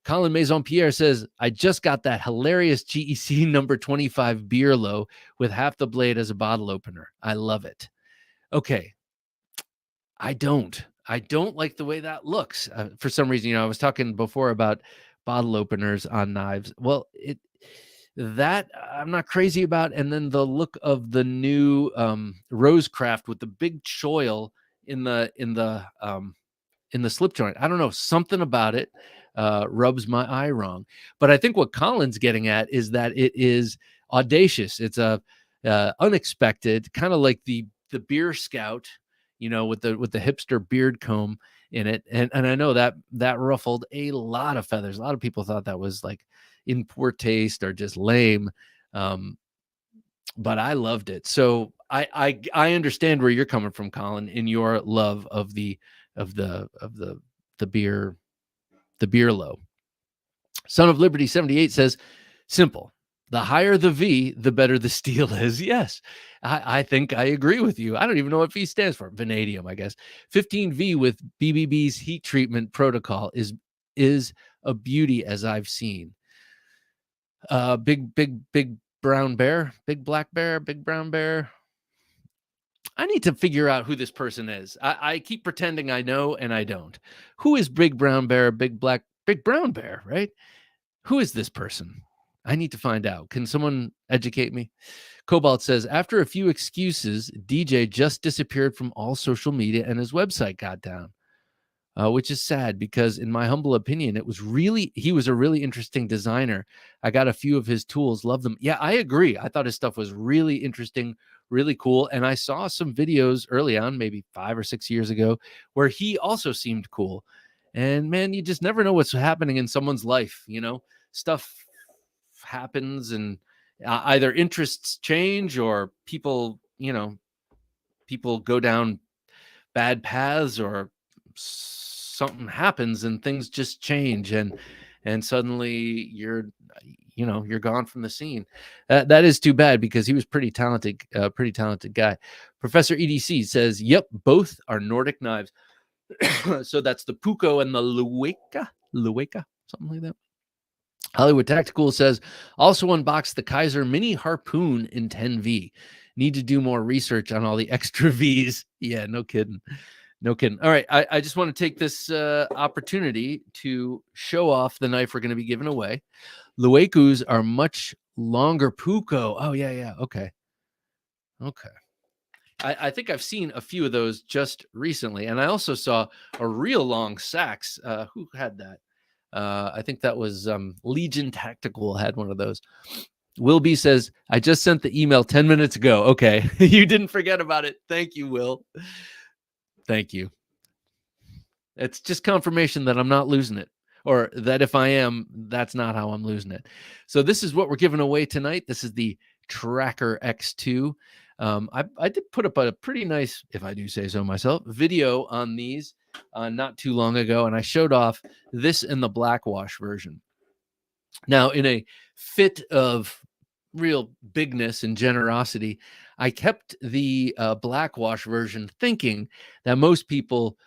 Colin Maison Pierre says, I just got that hilarious GEC #25 Beerlow with half the blade as a bottle opener. I love it. Okay. I don't like the way that looks. For some reason, I was talking before about bottle openers on knives. Well, that I'm not crazy about. And then the look of the new Rosecraft with the big choil in the slip joint. I don't know, something about it rubs my eye wrong. But I think what Colin's getting at is that it is audacious. It's a unexpected, kind of like the Beer Scout, with the hipster beard comb in it. And I know that ruffled a lot of feathers. A lot of people thought that was like in poor taste or just lame. But I loved it. So I understand where you're coming from, Colin, in your love of the Beerlow. Son of Liberty 78 says, simple. The higher the V, the better the steel is. Yes, I think I agree with you. I don't even know what V stands for. Vanadium, I guess. 15V with BBB's heat treatment protocol is a beauty, as I've seen. Big brown bear, big black bear, big brown bear. I need to figure out who this person is. I keep pretending I know, and I don't. Who is Big Brown Bear, Big Brown Bear, right? Who is this person? I need to find out. Can someone educate me? Cobalt says, after a few excuses, DJ just disappeared from all social media and his website got down. Which is sad because, in my humble opinion, he was a really interesting designer. I got a few of his tools, love them. Yeah, I agree. I thought his stuff was really interesting, really cool. And I saw some videos early on, maybe 5 or 6 years ago, where he also seemed cool. And man, you just never know what's happening in someone's life. Stuff happens, and either interests change or people go down bad paths, or something happens and things just change, and suddenly you're gone from the scene. That is too bad, because he was pretty talented guy. Professor EDC says, yep, both are Nordic knives. So that's the Puko and the Lueka, something like that. Hollywood Tactical says, also unboxed the Kaiser Mini Harpoon in 10V. Need to do more research on all the extra Vs. Yeah, no kidding. No kidding. All right. I just want to take this opportunity to show off the knife we're going to be giving away. Luekus are much longer Puko. Oh, yeah. Okay. I think I've seen a few of those just recently. And I also saw a real long Sax. Who had that? I think that was Legion Tactical had one of those. Will B says, I just sent the email 10 minutes ago. Okay. You didn't forget about it. Thank you, Will. Thank you. It's just confirmation that I'm not losing it, or that if I am, that's not how I'm losing it. So this is what we're giving away tonight. This is the Tracker X2. I did put up a pretty nice, if I do say so myself, video on these not too long ago, and I showed off this in the blackwash version. Now, in a fit of real bigness and generosity, I kept the blackwash version, thinking that most people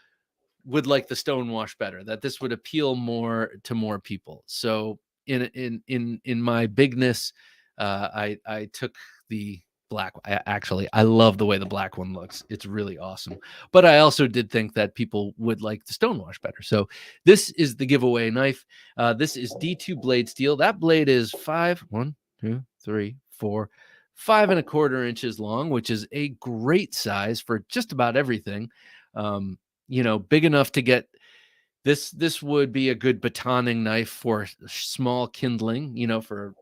would like the stonewash better, that this would appeal more to more people. So in my bigness, I took the black. I love the way the black one looks. It's really awesome. But I also did think that people would like the stonewash better. So this is the giveaway knife. This is D2 blade steel. That blade is 5 1 2 3 4 5 1/4 inches long, which is a great size for just about everything. Big enough to get this would be a good batoning knife for small kindling, for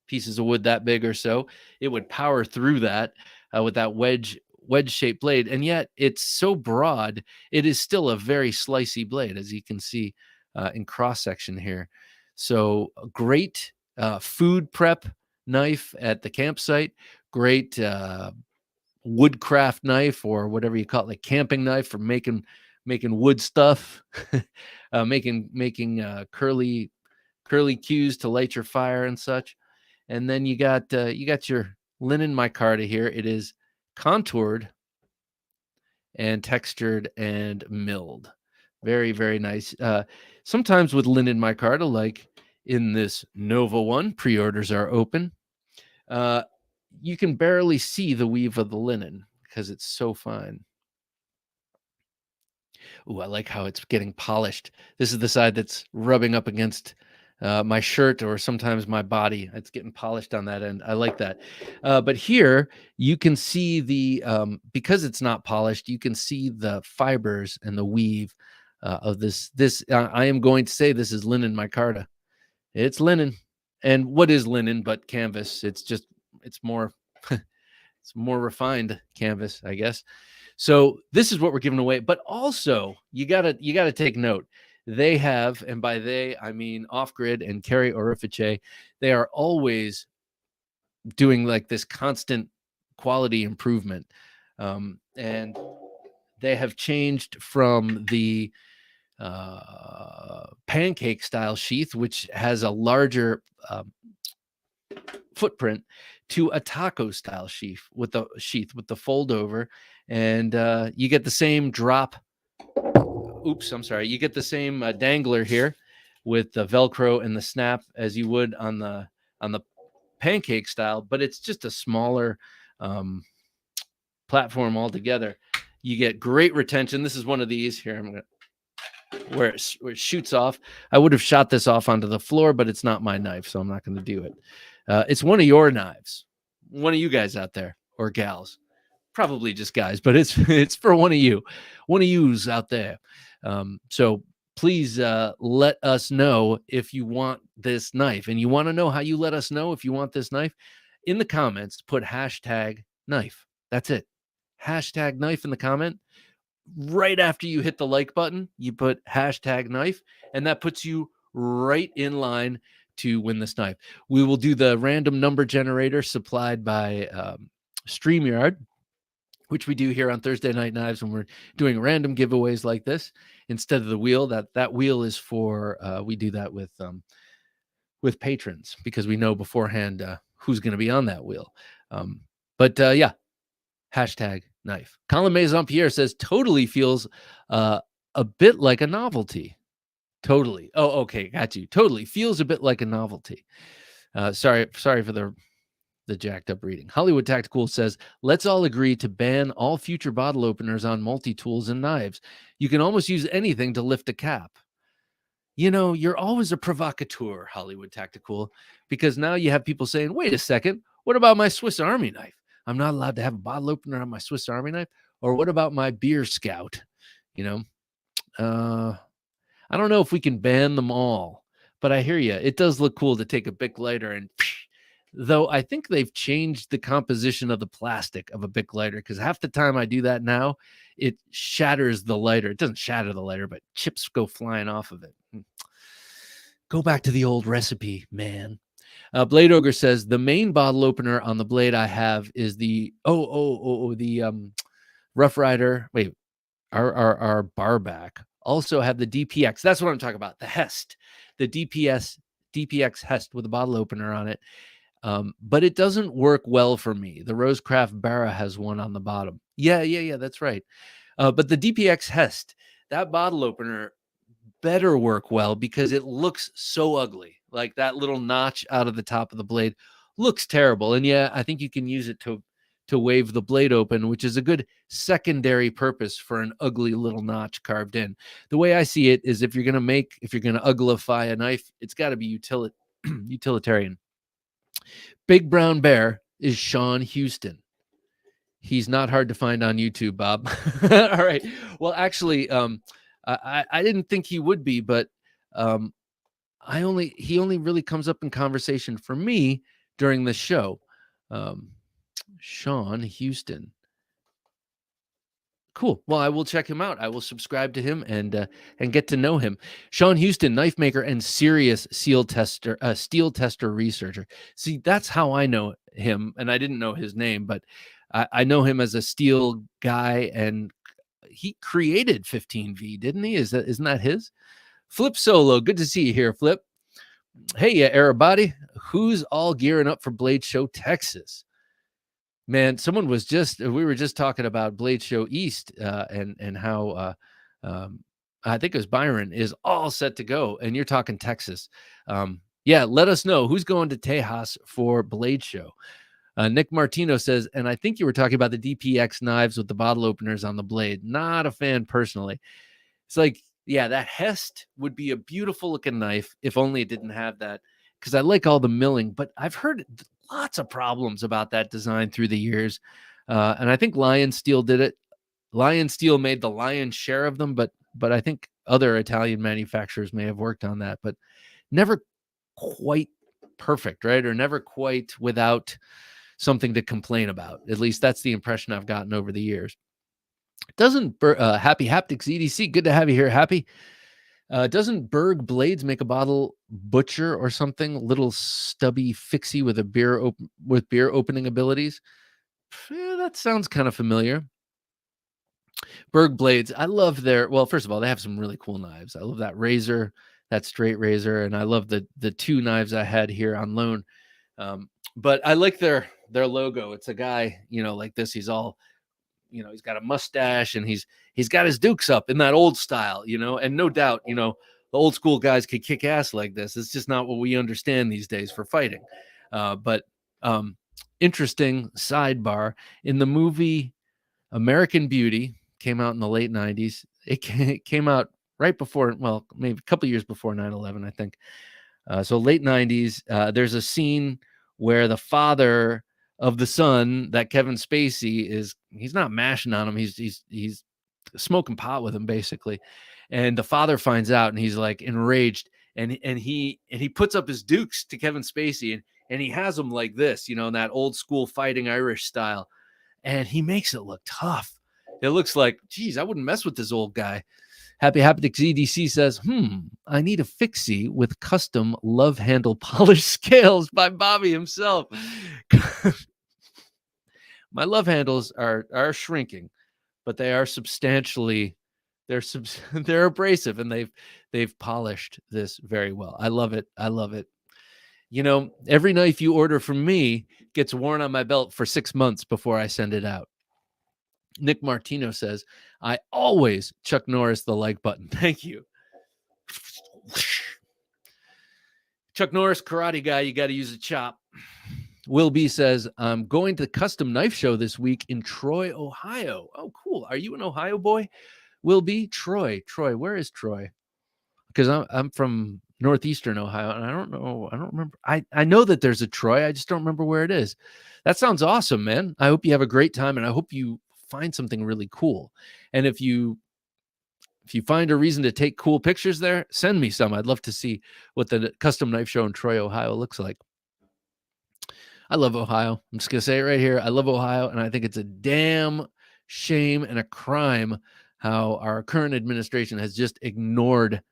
pieces of wood that big or so. It would power through that with that wedge shaped blade. And yet it's so broad, it is still a very slicey blade, as you can see in cross section here. So a great food prep knife at the campsite, great woodcraft knife, or whatever you call it, like camping knife for making wood stuff, making curly cues to light your fire and such. And then you got your linen micarta here. It is contoured and textured and milled. Very, very nice. Sometimes with linen micarta, like in this Nova one, pre-orders are open. You can barely see the weave of the linen because it's so fine. Ooh, I like how it's getting polished. This is the side that's rubbing up against my shirt, or sometimes my body. It's getting polished on that end. I like that. But here you can see because it's not polished, you can see the fibers and the weave of this. I am going to say this is linen micarta. It's linen. And what is linen but canvas? It's more it's more refined canvas, I guess. So this is what we're giving away. But also, you gotta take note. They have, and by they I mean Off Grid and Carrie Orifice, they are always doing like this constant quality improvement, and they have changed from the pancake style sheath, which has a larger footprint, to a taco style sheath with the fold over, and you get the same drop. Oops, I'm sorry. You get the same dangler here with the Velcro and the snap as you would on the pancake style, but it's just a smaller platform altogether, you get great retention. This is one of these here. I'm gonna where it shoots off. I would have shot this off onto the floor, but it's not my knife, so I'm not going to do it. It's one of your knives, one of you guys out there or gals, probably just guys, but it's for one of yous out there. So please let us know if you want this knife, and you want to know how you let us know if you want this knife. In the comments, put hashtag knife. That's it. Hashtag knife in the comment. Right after you hit the like button, you put hashtag knife, and that puts you right in line to win this knife. We will do the random number generator supplied by StreamYard, which we do here on Thursday Night Knives when we're doing random giveaways like this instead of the wheel. That wheel is for we do that with patrons because we know beforehand who's going to be on that wheel. But yeah, hashtag knife. Colin Maison Pierre says totally feels a bit like a novelty. Totally. Oh, okay, got you. Totally feels a bit like a novelty. Sorry for the jacked up reading. Hollywood Tactical says, let's all agree to ban all future bottle openers on multi-tools and knives. You can almost use anything to lift a cap. You know, you're always a provocateur, Hollywood Tactical, because now you have people saying, wait a second, what about my Swiss Army knife? I'm not allowed to have a bottle opener on my Swiss Army knife? Or what about my beer scout? You know, I don't know if we can ban them all, but I hear you. It does look cool to take a Bic lighter and, though I think they've changed the composition of the plastic of a Bic lighter, because half the time I do that now, it shatters the lighter. It doesn't shatter the lighter, but chips go flying off of it. Go back to the old recipe, man. Blade Ogre says the main bottle opener on the blade I have is the Rough Rider. Wait, our barback also have the DPX. That's what I'm talking about. The Hest, the DPX Hest with a bottle opener on it. But it doesn't work well for me. The Rosecraft Barra has one on the bottom. Yeah, that's right. But the DPX Hest, that bottle opener better work well because it looks so ugly. Like that little notch out of the top of the blade looks terrible. And yeah, I think you can use it to wave the blade open, which is a good secondary purpose for an ugly little notch carved in. The way I see it is if you're going to uglify a knife, it's got to be utilitarian. Big Brown Bear is Sean Houston. He's not hard to find on YouTube, Bob. All right. Well, actually, I didn't think he would be, but he only really comes up in conversation for me during the show. Sean Houston. Cool. Well, I will check him out. I will subscribe to him and get to know him. Sean Houston, knife maker and serious steel tester researcher. See, that's how I know him, and I didn't know his name, but I know him as a steel guy, and he created 15V, didn't he? Isn't that his? Flip Solo, good to see you here, Flip. Hey, everybody, who's all gearing up for Blade Show Texas? Man, we were just talking about Blade Show East and how I think it was Byron is all set to go, and you're talking Texas. Yeah, let us know who's going to Tejas for Blade Show. Nick Martino says, and I think you were talking about the DPX knives with the bottle openers on the blade. Not a fan personally. It's like, yeah, that Hest would be a beautiful looking knife if only it didn't have that, because I like all the milling, but I've heard lots of problems about that design through the years. And I think Lion Steel did it. Lion Steel made the lion's share of them, but I think other Italian manufacturers may have worked on that, but never quite perfect, right? Or never quite without something to complain about. At least that's the impression I've gotten over the years. Doesn't Happy Haptics EDC, good to have you here, Happy. Doesn't Berg Blades make a bottle butcher or something? Little stubby fixie with beer opening abilities. Yeah, that sounds kind of familiar. Berg Blades, I love first of all, they have some really cool knives. I love that razor, that straight razor, and I love the two knives I had here on loan. But I like their logo. It's a guy, like this. He's all, he's got a mustache and he's got his dukes up in that old style, and no doubt, the old school guys could kick ass like this. It's just not what we understand these days for fighting. But interesting sidebar in the movie American Beauty came out in the late 90s. It came out right before, well, maybe a couple years before 9/11, I think. So late 90s. There's a scene where the father of the son, that Kevin Spacey is, he's not mashing on him. He's smoking pot with him basically, and the father finds out and he's like enraged, and he puts up his dukes to Kevin Spacey, and he has him like this, in that old school fighting Irish style, and he makes it look tough. It looks like, geez, I wouldn't mess with this old guy. Happy Haptics EDC says, I need a fixie with custom love handle polished scales by Bobby himself. My love handles are shrinking, but they are substantially, they're abrasive, and they've polished this very well. I love it. I love it. Every knife you order from me gets worn on my belt for 6 months before I send it out. Nick Martino says, I always Chuck Norris the like button. Thank you. Chuck Norris, karate guy, you got to use a chop. Will B says, I'm going to the custom knife show this week in Troy, Ohio. Oh, cool. Are you an Ohio boy? Will B? Troy, where is Troy? Because I'm from northeastern Ohio, and I don't remember. I know that there's a Troy. I just don't remember where it is. That sounds awesome, man. I hope you have a great time, and I hope you find something really cool. And if you find a reason to take cool pictures there, send me some. I'd love to see what the custom knife show in Troy, Ohio looks like. I love Ohio. I'm just going to say it right here. I love Ohio, and I think it's a damn shame and a crime how our current administration has just ignored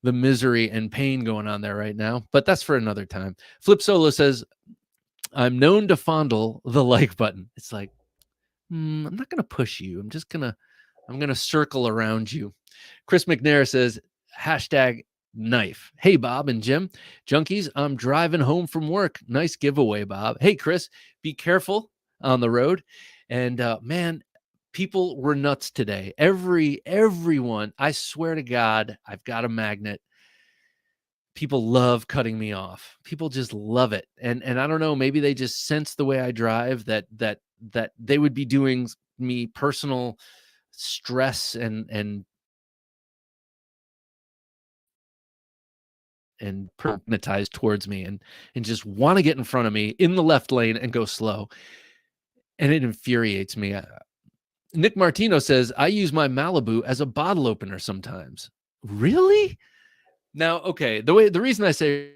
the misery and pain going on there right now. But that's for another time. Flip Solo says, I'm known to fondle the like button. It's like, I'm not going to push you. I'm going to circle around you. Chris McNair says, #knife. Hey, Bob and Jim. Junkies, I'm driving home from work. Nice giveaway, Bob. Hey, Chris, be careful on the road. And man, people were nuts today. Everyone, I swear to God, I've got a magnet. People love cutting me off. People just love it. And I don't know, maybe they just sense the way I drive that they would be doing me personal stress and magnetized towards me and just want to get in front of me in the left lane and go slow. And it infuriates me. Nick Martino says, I use my Malibu as a bottle opener sometimes. Really? Now, okay, the reason I say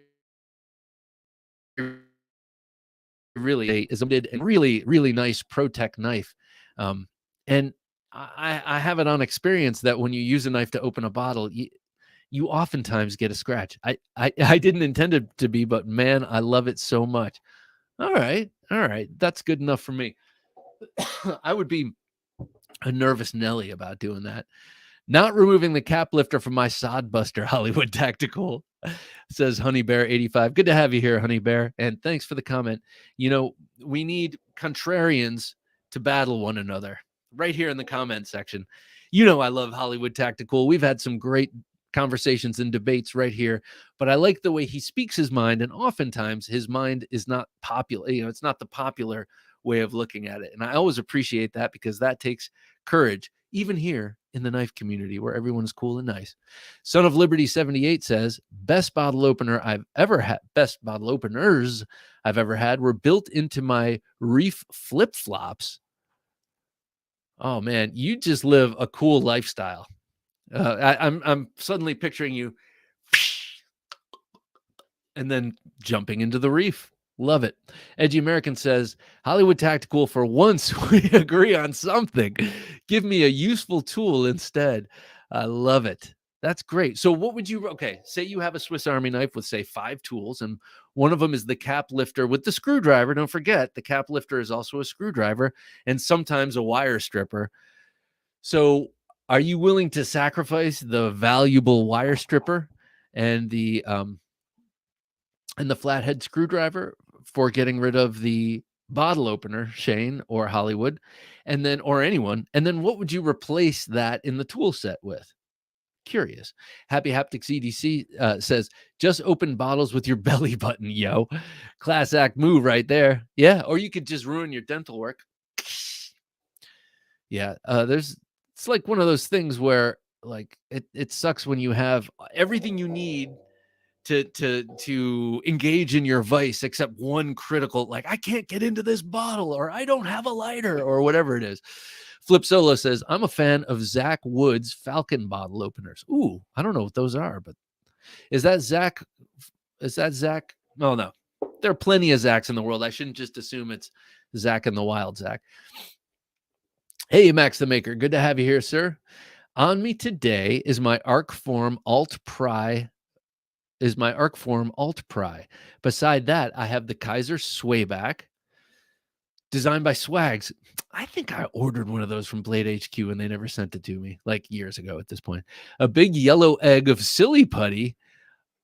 really is a really, really nice ProTech knife. And I have it on experience that when you use a knife to open a bottle, you oftentimes get a scratch. I didn't intend it to be, but man, I love it so much. All right. That's good enough for me. I would be a nervous Nelly about doing that. Not removing the cap lifter from my sod buster, Hollywood Tactical, says Honey Bear 85. Good to have you here, Honey Bear. And thanks for the comment. We need contrarians to battle one another right here in the comment section. I love Hollywood Tactical. We've had some great conversations and debates right here, but I like the way he speaks his mind, and oftentimes his mind is not popular. It's not the popular way of looking at it, and I always appreciate that because that takes courage, even here in the knife community where everyone is cool and nice. Son of Liberty 78 says, best bottle openers I've ever had were built into my Reef flip-flops. Oh man, you just live a cool lifestyle. I'm suddenly picturing you and then jumping into the Reef. Love it. Edgy American says, Hollywood Tactical, for once we agree on something. Give me a useful tool instead. I love it. That's great. So what would you, say you have a Swiss Army knife with, say, 5 tools, and one of them is the cap lifter with the screwdriver. Don't forget, the cap lifter is also a screwdriver and sometimes a wire stripper. So are you willing to sacrifice the valuable wire stripper and the flathead screwdriver for getting rid of the bottle opener, Shane or Hollywood, or anyone? And then what would you replace that in the tool set with? Curious. Happy Haptics EDC says, just open bottles with your belly button, yo. Class act move right there. Yeah, or you could just ruin your dental work. Yeah, it's like one of those things where like it sucks when you have everything you need to engage in your vice except one critical, like I can't get into this bottle or I don't have a lighter or whatever it is. Flip Solo says, I'm a fan of Zach Wood's Falcon bottle openers. Ooh, I don't know what those are, but is that Zach? Is that Zach? No, no. There are plenty of Zachs in the world. I shouldn't just assume it's Zach in the wild Zach. Hey, Max the Maker. Good to have you here, sir. On me today is my Arcform Alt Pry. Beside that, I have the Kaiser Swayback, designed by Swags. I think I ordered one of those from Blade HQ and they never sent it to me, like years ago at this point. A big yellow egg of silly putty.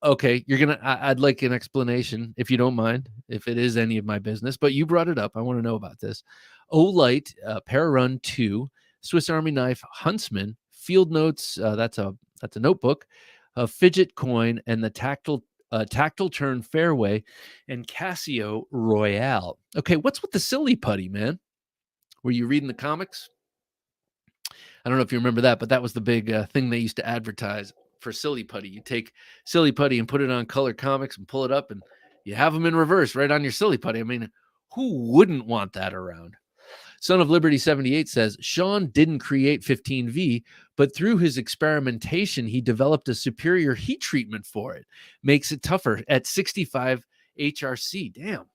Okay, I'd like an explanation if you don't mind, if it is any of my business, but you brought it up. I want to know about this. Olight, Pararun 2, Swiss Army Knife, Huntsman, Field Notes, that's a notebook, a fidget coin, and the tactile turn fairway, and Casio Royale. Okay, what's with the silly putty, man? Were you reading the comics? I don't know if you remember that, but that was the big thing they used to advertise for silly putty. You take silly putty and put it on color comics and pull it up and you have them in reverse right on your silly putty. I mean, who wouldn't want that around? Son of Liberty 78 says, Sean didn't create 15V, but through his experimentation, he developed a superior heat treatment for it. Makes it tougher at 65 HRC. Damn,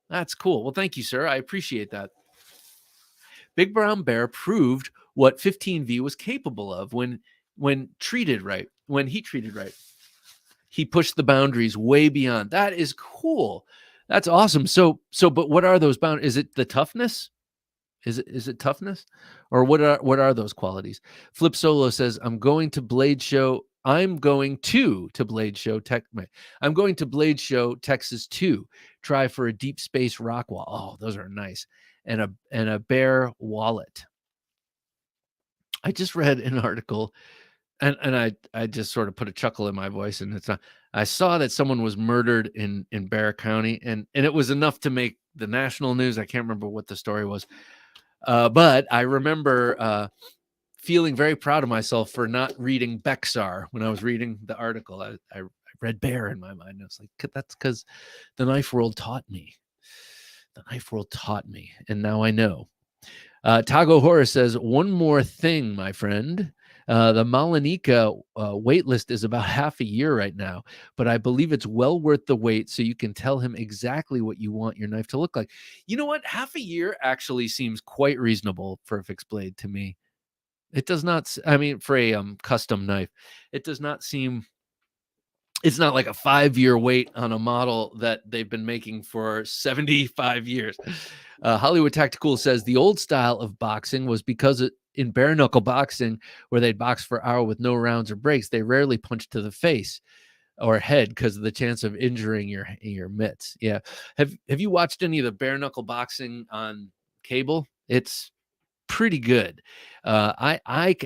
that's cool. Well, thank you, sir. I appreciate that. Big Brown Bear proved what 15V was capable of when treated right, when heat treated right. He pushed the boundaries way beyond. That is cool. That's awesome. So, but what are those boundaries? Is it the toughness? Is it toughness, or what are those qualities? Flip Solo says, I'm going to Blade Show Texas 2. Try for a deep space rock wall. Oh, those are nice. And a bear wallet. I just read an article and I just sort of put a chuckle in my voice, and it's not. I saw that someone was murdered in Bear County, and it was enough to make the national news. I can't remember what the story was. But I remember feeling very proud of myself for not reading Bexar when I was reading the article. I read Bear in my mind. I was like, that's because the knife world taught me. The knife world taught me, and now I know. Tago Horace says, one more thing, my friend. The Malinika wait list is about half a year right now, but I believe it's well worth the wait so you can tell him exactly what you want your knife to look like. You know what? Half a year actually seems quite reasonable for a fixed blade to me. It does not, I mean, for a custom knife, it does not seem, it's not like a 5-year wait on a model that they've been making for 75 years. Hollywood Tactical says the old style of boxing was because in bare knuckle boxing, where they'd box for hour with no rounds or breaks, they rarely punched to the face or head because of the chance of injuring your mitts. Yeah. Have you watched any of the bare knuckle boxing on cable? It's pretty good. I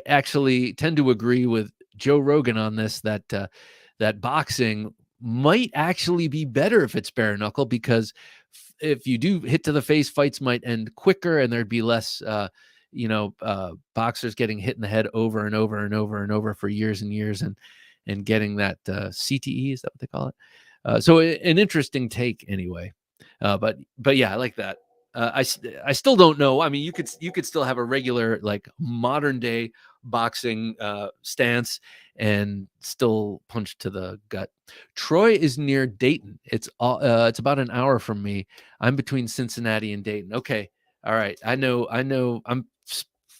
actually tend to agree with Joe Rogan on this, that that boxing might actually be better if it's bare knuckle, because if you do hit to the face, fights might end quicker and there'd be less boxers getting hit in the head over and over and over and over for years and years and getting that CTE, is that what they call it? So an interesting take anyway. But yeah, I like that. I still don't know. I mean, you could still have a regular, like, modern day boxing stance and still punch to the gut. Troy is near Dayton. It's about an hour from me. I'm between Cincinnati and Dayton. Okay. All right. I know. I'm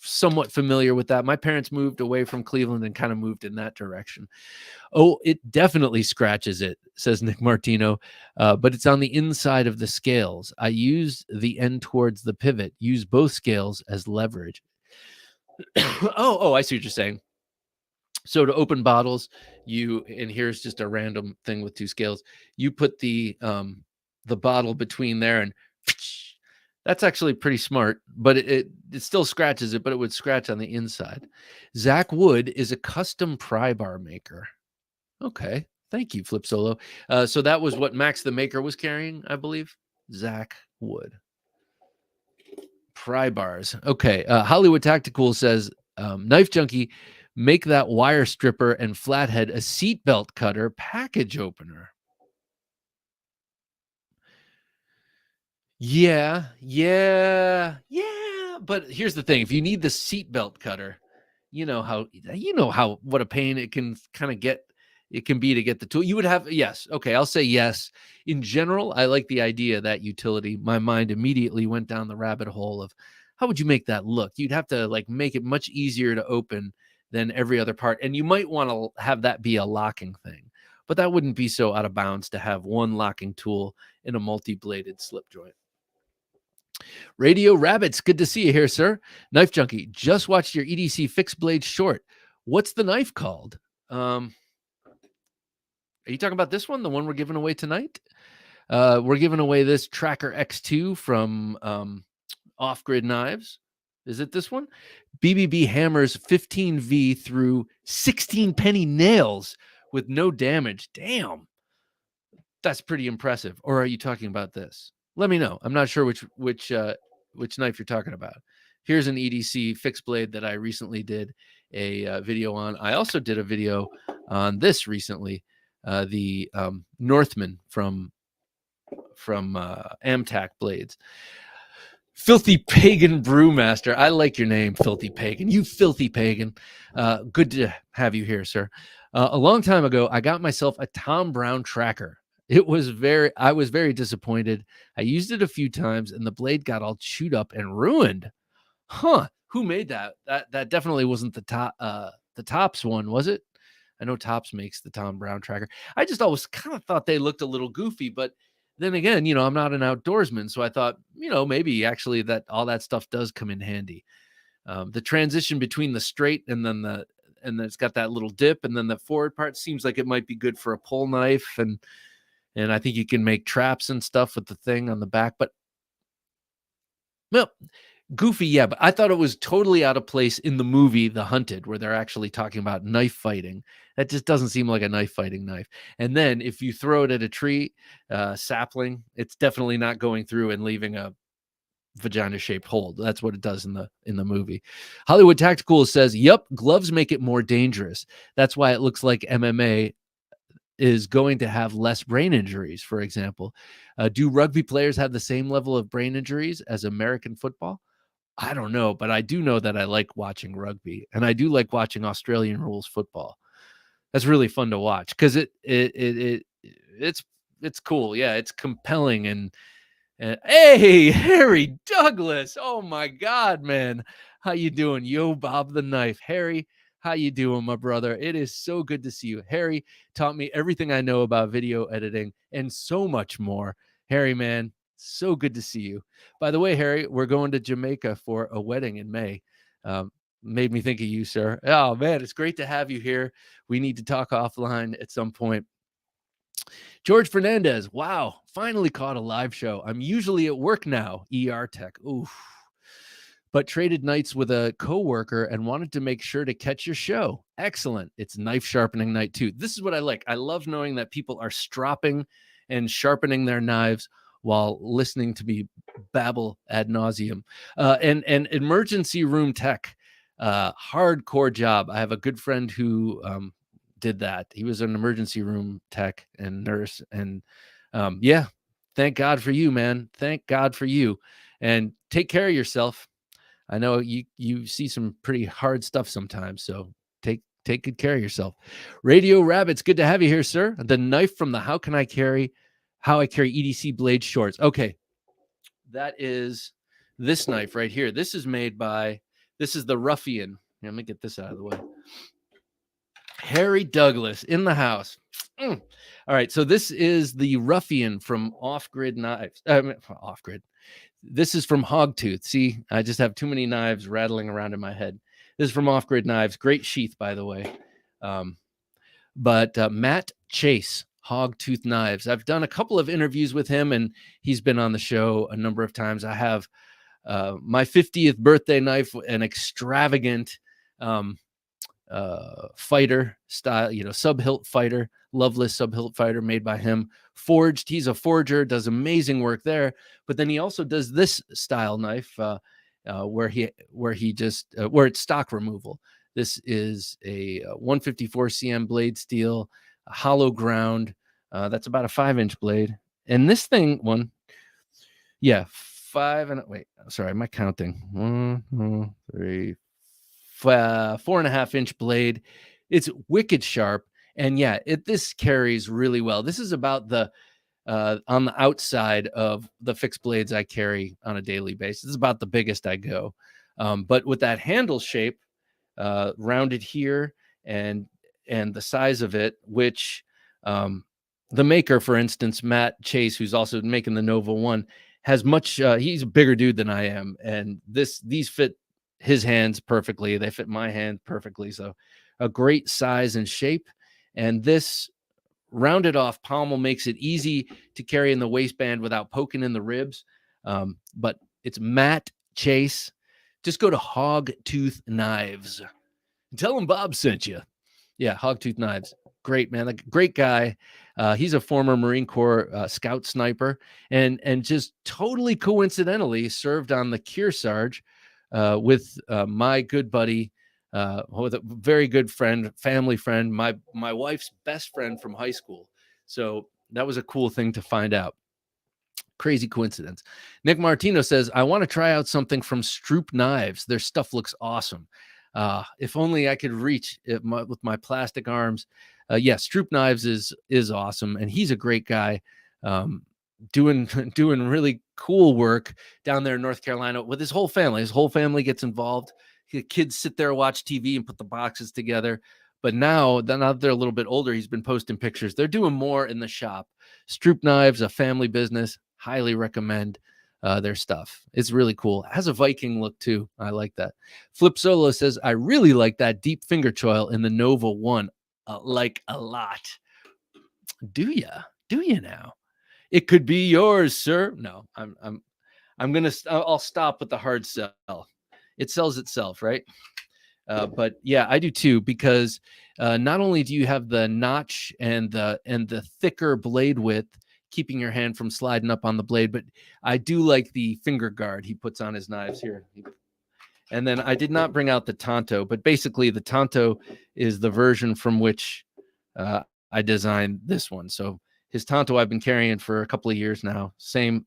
somewhat familiar with that. My parents moved away from Cleveland and kind of moved in that direction. Oh, it definitely scratches it, says Nick Martino, but it's on the inside of the scales. I use the end towards the pivot, use both scales as leverage. I see what you're saying. So to open bottles, and here's just a random thing with two scales. You put the bottle between there, and that's actually pretty smart, but it still scratches it, but it would scratch on the inside. Zach Wood is a custom pry bar maker. Okay. Thank you, Flip Solo. So that was what Max the Maker was carrying, I believe. Zach Wood. Pry bars. Okay. Hollywood Tactical says, Knife Junkie, make that wire stripper and flathead a seatbelt cutter package opener. Yeah, yeah, yeah. But here's the thing: if you need the seatbelt cutter, you know how what a pain it can kind of get. It can be to get the tool. You would have yes. Okay, I'll say yes. In general, I like the idea of that utility. My mind immediately went down the rabbit hole of how would you make that look? You'd have to like make it much easier to open than every other part, and you might want to have that be a locking thing. But that wouldn't be so out of bounds to have one locking tool in a multi-bladed slip joint. Radio Rabbits, good to see you here, sir. Knife Junkie, just watched your EDC fixed blade short. What's the knife called? Are you talking about this one, the one we're giving away tonight? We're giving away this Tracker X2 from Off Grid Knives. Is it this one? BBB hammers 15V through 16 penny nails with no damage. Damn, that's pretty impressive. Or are you talking about this? Let me know. I'm not sure which knife you're talking about. Here's an EDC fixed blade that I recently did a video on. I also did a video on this recently, the Northman from Amtac blades. Filthy Pagan Brewmaster. I like your name, Filthy Pagan. You filthy pagan. Good to have you here, sir. A long time ago, I got myself a Tom Brown tracker. I was very disappointed. I used it a few times and the blade got all chewed up and ruined. Huh. Who made that? That definitely wasn't the Tops one, was it? I know Tops makes the Tom Brown tracker. I just always kind of thought they looked a little goofy, but then again, I'm not an outdoorsman, so I thought, maybe actually that all that stuff does come in handy. The transition between the straight and then it's got that little dip, and then the forward part seems like it might be good for a pull knife, and I think you can make traps and stuff with the thing on the back. But well, goofy, yeah, but I thought it was totally out of place in the movie The Hunted, where they're actually talking about knife fighting. That just doesn't seem like a knife fighting knife. And then if you throw it at a tree, sapling, it's definitely not going through and leaving a vagina shaped hole. That's what it does in the movie. Hollywood Tactical says, "Yep, gloves make it more dangerous. That's why it looks like MMA is going to have less brain injuries, for example. Do rugby players have the same level of brain injuries as American football? I don't know, but I do know that I like watching rugby, and I do like watching Australian rules football. That's really fun to watch because it's cool. Yeah, it's compelling and hey, Harry Douglas. Oh my God, man. How you doing? Yo, Bob the Knife. Harry, how you doing, my brother? It is so good to see you. Harry taught me everything I know about video editing and so much more. Harry, man, so good to see you. By the way, Harry, we're going to Jamaica for a wedding in May. Made me think of you, sir. Oh, man, it's great to have you here. We need to talk offline at some point. George Fernandez, wow, finally caught a live show. I'm usually at work now, ER tech. Oof. But traded nights with a coworker and wanted to make sure to catch your show. Excellent. It's knife sharpening night too. This is what I like. I love knowing that people are stropping and sharpening their knives while listening to me babble ad nauseum. And emergency room tech, hardcore job. I have a good friend who did that. He was an emergency room tech and nurse. And yeah, thank God for you, man. Thank God for you. And take care of yourself. I know you see some pretty hard stuff sometimes, so take good care of yourself. Radio Rabbits, good to have you here, sir. The knife from the How I Carry EDC blade shorts. Okay, that is this knife right here. This is the Ruffian. Let me get this out of the way. Harry Douglas in the house. All right, so this is the Ruffian from Off Grid Knives. Off Grid. This is from Hogtooth. See, I just have too many knives rattling around in my head. This is from Off Grid Knives. Great sheath, by the way. But Matt Chase, Hogtooth Knives. I've done a couple of interviews with him, and he's been on the show a number of times. I have my 50th birthday knife, an extravagant fighter style, sub-hilt fighter, Loveless sub-hilt fighter made by him, forged. He's a forger, does amazing work there. But then he also does this style knife, where it's stock removal. This is a 154 cm blade steel, a hollow ground. That's about a 5-inch blade. And this thing, yeah, 5 and wait, sorry, am I counting? 1, 2, 3, 4.5-inch blade. It's wicked sharp. And yeah, this carries really well. This is about the on the outside of the fixed blades I carry on a daily basis. It's about the biggest I go. But with that handle shape, rounded here, and the size of it, which the maker, for instance, Matt Chase, who's also making the Nova 1, has much. He's a bigger dude than I am, and these fit his hands perfectly. They fit my hand perfectly. So a great size and shape, and this rounded off pommel makes it easy to carry in the waistband without poking in the ribs. But it's Matt Chase. Just go to Hogtooth Knives. Tell him Bob sent you. Yeah, Hogtooth Knives. Great, man. Like, great guy. He's a former Marine Corps scout sniper, and just totally coincidentally served on the Kearsarge with my good buddy, with a very good friend, family friend, my wife's best friend from high school. So that was a cool thing to find out. Crazy coincidence. Nick Martino says, I want to try out something from Stroop Knives. Their stuff looks awesome. If only I could reach it with my plastic arms. Yeah, Stroop Knives is awesome, and he's a great guy, doing really cool work down there in North Carolina with his whole family. His whole family gets involved. The kids sit there, watch TV, and put the boxes together. But now that they're a little bit older, he's been posting pictures. They're doing more in the shop. Stroop Knives, a family business. Highly recommend their stuff. It's really cool. It has a Viking look too. I like that. Flip Solo says, I really like that deep finger choil in the Nova 1. Like a lot. Do you now? It could be yours, sir. No, I'll stop with the hard sell. It sells itself, right? But yeah, I do too, because not only do you have the notch and the thicker blade width, keeping your hand from sliding up on the blade, but I do like the finger guard he puts on his knives here. And then I did not bring out the Tonto, but basically the Tonto is the version from which I designed this one. So his Tonto I've been carrying for a couple of years now. Same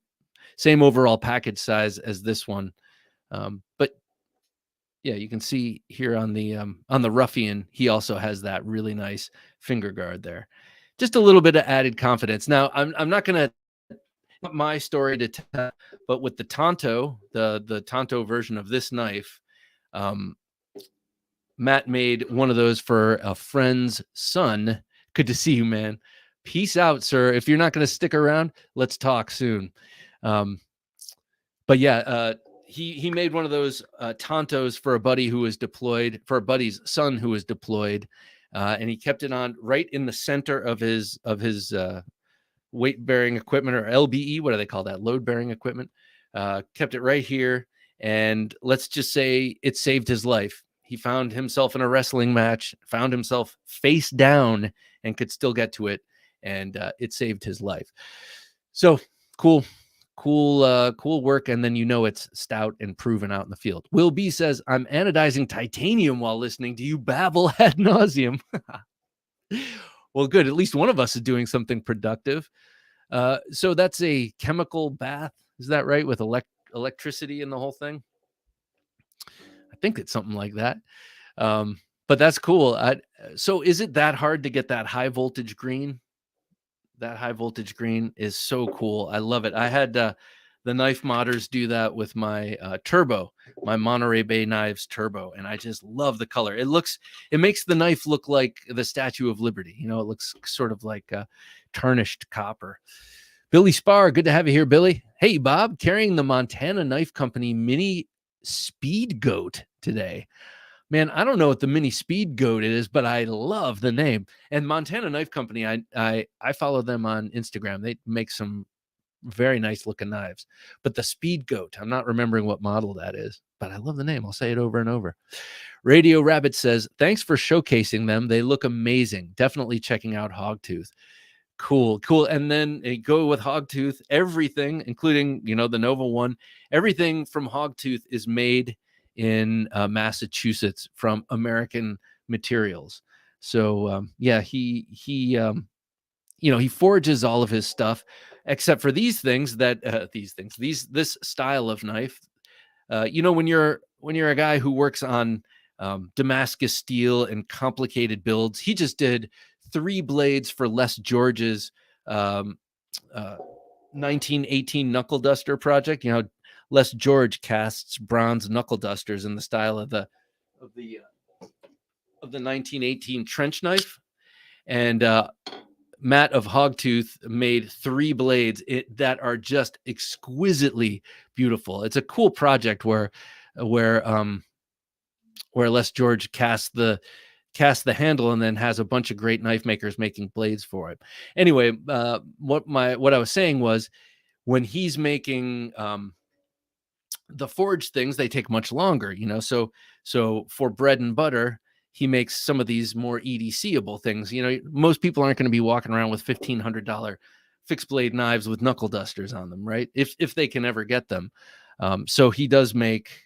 overall package size as this one. But yeah, you can see here on the Ruffian, he also has that really nice finger guard there. Just a little bit of added confidence. Now, I'm not going to put my story to tell, but with the Tonto, the Tonto version of this knife, Matt made one of those for a friend's son. Good to see you, man. Peace out, sir. If you're not going to stick around, let's talk soon. But yeah, he made one of those Tontos for a buddy who was deployed, for a buddy's son who was deployed. And he kept it on right in the center of his weight bearing equipment, or LBE. What do they call that? Load bearing equipment. Kept it right here. And let's just say it saved his life. He found himself in a wrestling match, found himself face down, and could still get to it. And it saved his life. So cool work. And then it's stout and proven out in the field. Will B says, I'm anodizing titanium while listening to you babble ad nauseum. Well, good. At least one of us is doing something productive. So that's a chemical bath. Is that right? With electricity and the whole thing? I think it's something like that. But that's cool. So is it that hard to get that high voltage green? That high voltage green is so cool. I love it. I had the knife modders do that with my turbo, my Monterey Bay Knives turbo, and I just love the color. It makes the knife look like the Statue of Liberty. It looks sort of like tarnished copper. Billy Spar, good to have you here, Billy. Hey, Bob, carrying the Montana Knife Company Mini Speed Goat today. Man, I don't know what the Mini Speed Goat is, but I love the name. And Montana Knife Company, I follow them on Instagram. They make some very nice looking knives. But the Speed Goat, I'm not remembering what model that is, but I love the name. I'll say it over and over. Radio Rabbit says, thanks for showcasing them. They look amazing. Definitely checking out Hogtooth. Cool, cool. And then go with Hogtooth. Everything, including the Nova one, everything from Hogtooth is made in Massachusetts from American materials. So yeah, he forges all of his stuff, except for these things that this style of knife. When you're a guy who works on Damascus steel and complicated builds, he just did 3 blades for Les George's um, uh, 1918 knuckle duster project. Les George casts bronze knuckle dusters in the style of the of the 1918 trench knife, and Matt of Hogtooth made 3 blades that are just exquisitely beautiful. It's a cool project where Les George casts the handle and then has a bunch of great knife makers making blades for it. Anyway, what I was saying was, when he's making the forged things, they take much longer, so for bread and butter, he makes some of these more EDCable things. Most people aren't going to be walking around with $1,500 fixed blade knives with knuckle dusters on them, right? If they can ever get them. So he does make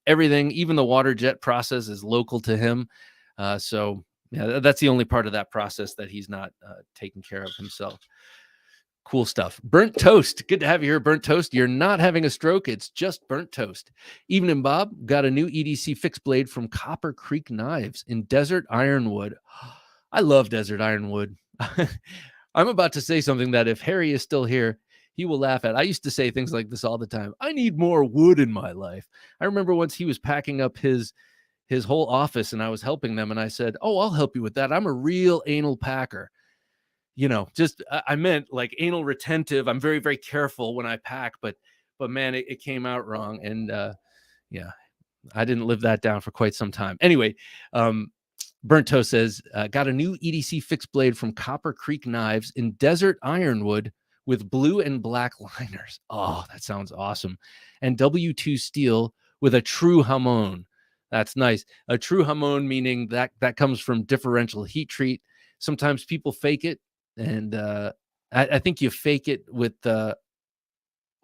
everything, even the water jet process is local to him. So yeah, that's the only part of that process that he's not taking care of himself. Cool stuff. Burnt toast. Good to have you here, Burnt Toast. You're not having a stroke. It's just burnt toast. Evening, Bob. Got a new EDC fixed blade from Copper Creek Knives in desert ironwood. I love desert ironwood. I'm about to say something that, if Harry is still here, he will laugh at. I used to say things like this all the time. I need more wood in my life. I remember once he was packing up his whole office and I was helping them, and I said, "Oh, I'll help you with that. I'm a real anal packer." Just I meant like anal retentive. I'm very, very careful when I pack, but man, it came out wrong. And yeah, I didn't live that down for quite some time. Anyway, Burnt Toast says, got a new EDC fixed blade from Copper Creek Knives in desert ironwood with blue and black liners. Oh, that sounds awesome. And W2 steel with a true hamon. That's nice. A true hamon, meaning that comes from differential heat treat. Sometimes people fake it. And I think you fake it with well,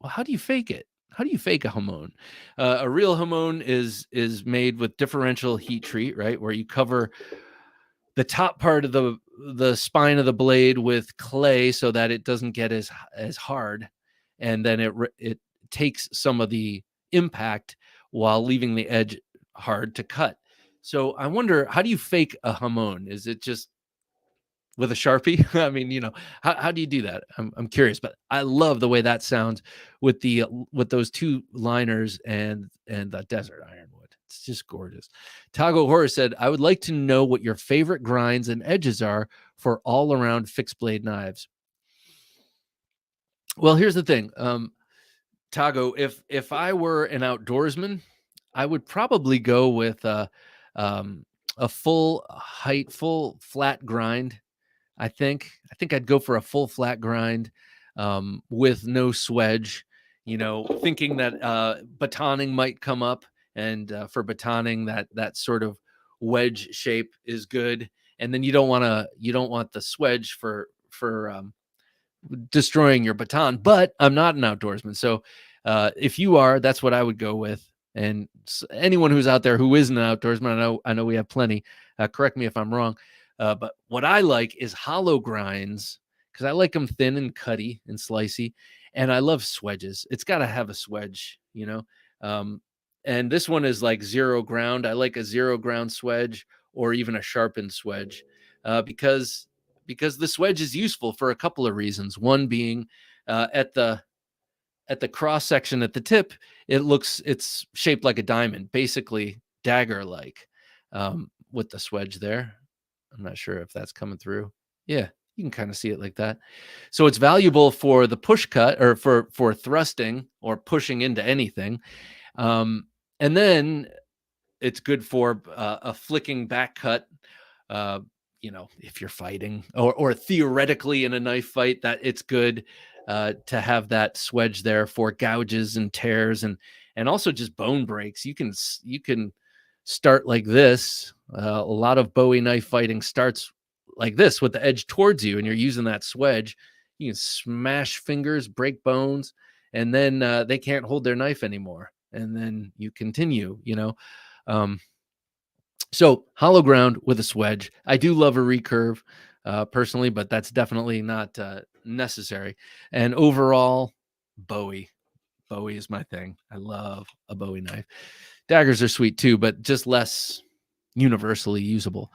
how do you fake it? How do you fake a hamon? A real hamon is made with differential heat treat, right? Where you cover the top part of the spine of the blade with clay so that it doesn't get as hard, and then it takes some of the impact while leaving the edge hard to cut. So I wonder, how do you fake a hamon? Is it just with a Sharpie? I mean, how do you do that? I'm curious, but I love the way that sounds with those 2 liners and the desert ironwood. It's just gorgeous. Tago Horror said, I would like to know what your favorite grinds and edges are for all around fixed blade knives. Well, here's the thing. Tago, if I were an outdoorsman, I would probably go with a full height, full flat grind. I think I'd go for a full flat grind with no swedge, thinking that batoning might come up, and for batoning, that sort of wedge shape is good. And then you don't want the swedge for destroying your baton. But I'm not an outdoorsman, so if you are, that's what I would go with. And anyone who's out there who isn't an outdoorsman, I know we have plenty. Correct me if I'm wrong. But what I like is hollow grinds, because I like them thin and cutty and slicey. And I love swedges. It's got to have a swedge, and this one is like 0 ground. I like a 0 ground swedge, or even a sharpened swedge, because the swedge is useful for a couple of reasons. One being at the cross section at the tip, it's shaped like a diamond, basically dagger like, with the swedge there. I'm not sure if that's coming through. Yeah, you can kind of see it like that. So it's valuable for the push cut, or for thrusting or pushing into anything. And then it's good for a flicking back cut. If you're fighting, or theoretically in a knife fight, that it's good to have that swedge there for gouges and tears, and also just bone breaks. You can start like this. A lot of Bowie knife fighting starts like this with the edge towards you and you're using that swedge, you can smash fingers, break bones, and then they can't hold their knife anymore. And then you continue, Um, so hollow ground with a swedge. I do love a recurve personally, but that's definitely not necessary. And overall, Bowie. Bowie is my thing. I love a Bowie knife. Daggers are sweet too, but just less universally usable.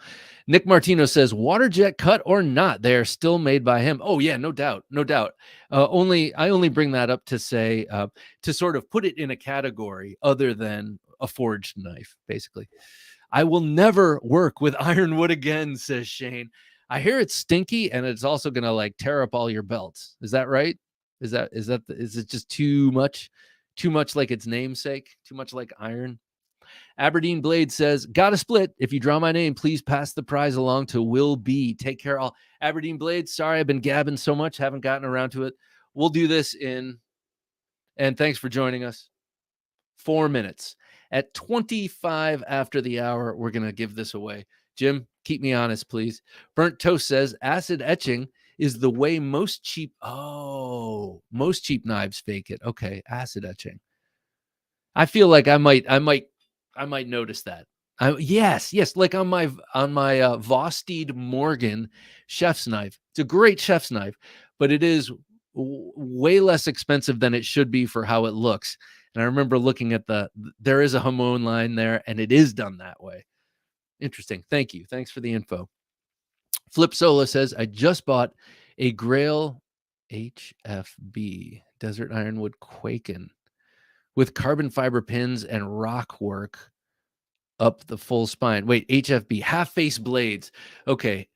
Nick Martino says, water jet cut or not, they are still made by him. Oh yeah, no doubt, no doubt. I only bring that up to say to sort of put it in a category other than a forged knife, basically. I will never work with ironwood again, says Shane. I hear it's stinky and it's also gonna like tear up all your belts. Is that right? Is it just too much? Too much like its namesake? Too much like iron? Aberdeen Blade says, got a split. If you draw my name, please pass the prize along to Will B. Take care, all. Aberdeen Blade, sorry I've been gabbing so much, haven't gotten around to it. We'll do this and thanks for joining us, 4 minutes. At 25 after the hour, we're going to give this away. Jim, keep me honest, please. Burnt Toast says, acid etching is the way most cheap knives fake it. Okay, acid etching. I feel like I might notice that. Yes, like on my Vosteed Morgan chef's knife. It's a great chef's knife, but it is way less expensive than it should be for how it looks. And I remember looking at there is a Hamon line there, and it is done that way. Interesting. Thank you. Thanks for the info. Flip Sola says, I just bought a Grail HFB Desert Ironwood Quaken with carbon fiber pins and rock work up the full spine. Wait, HFB, half face blades. Okay.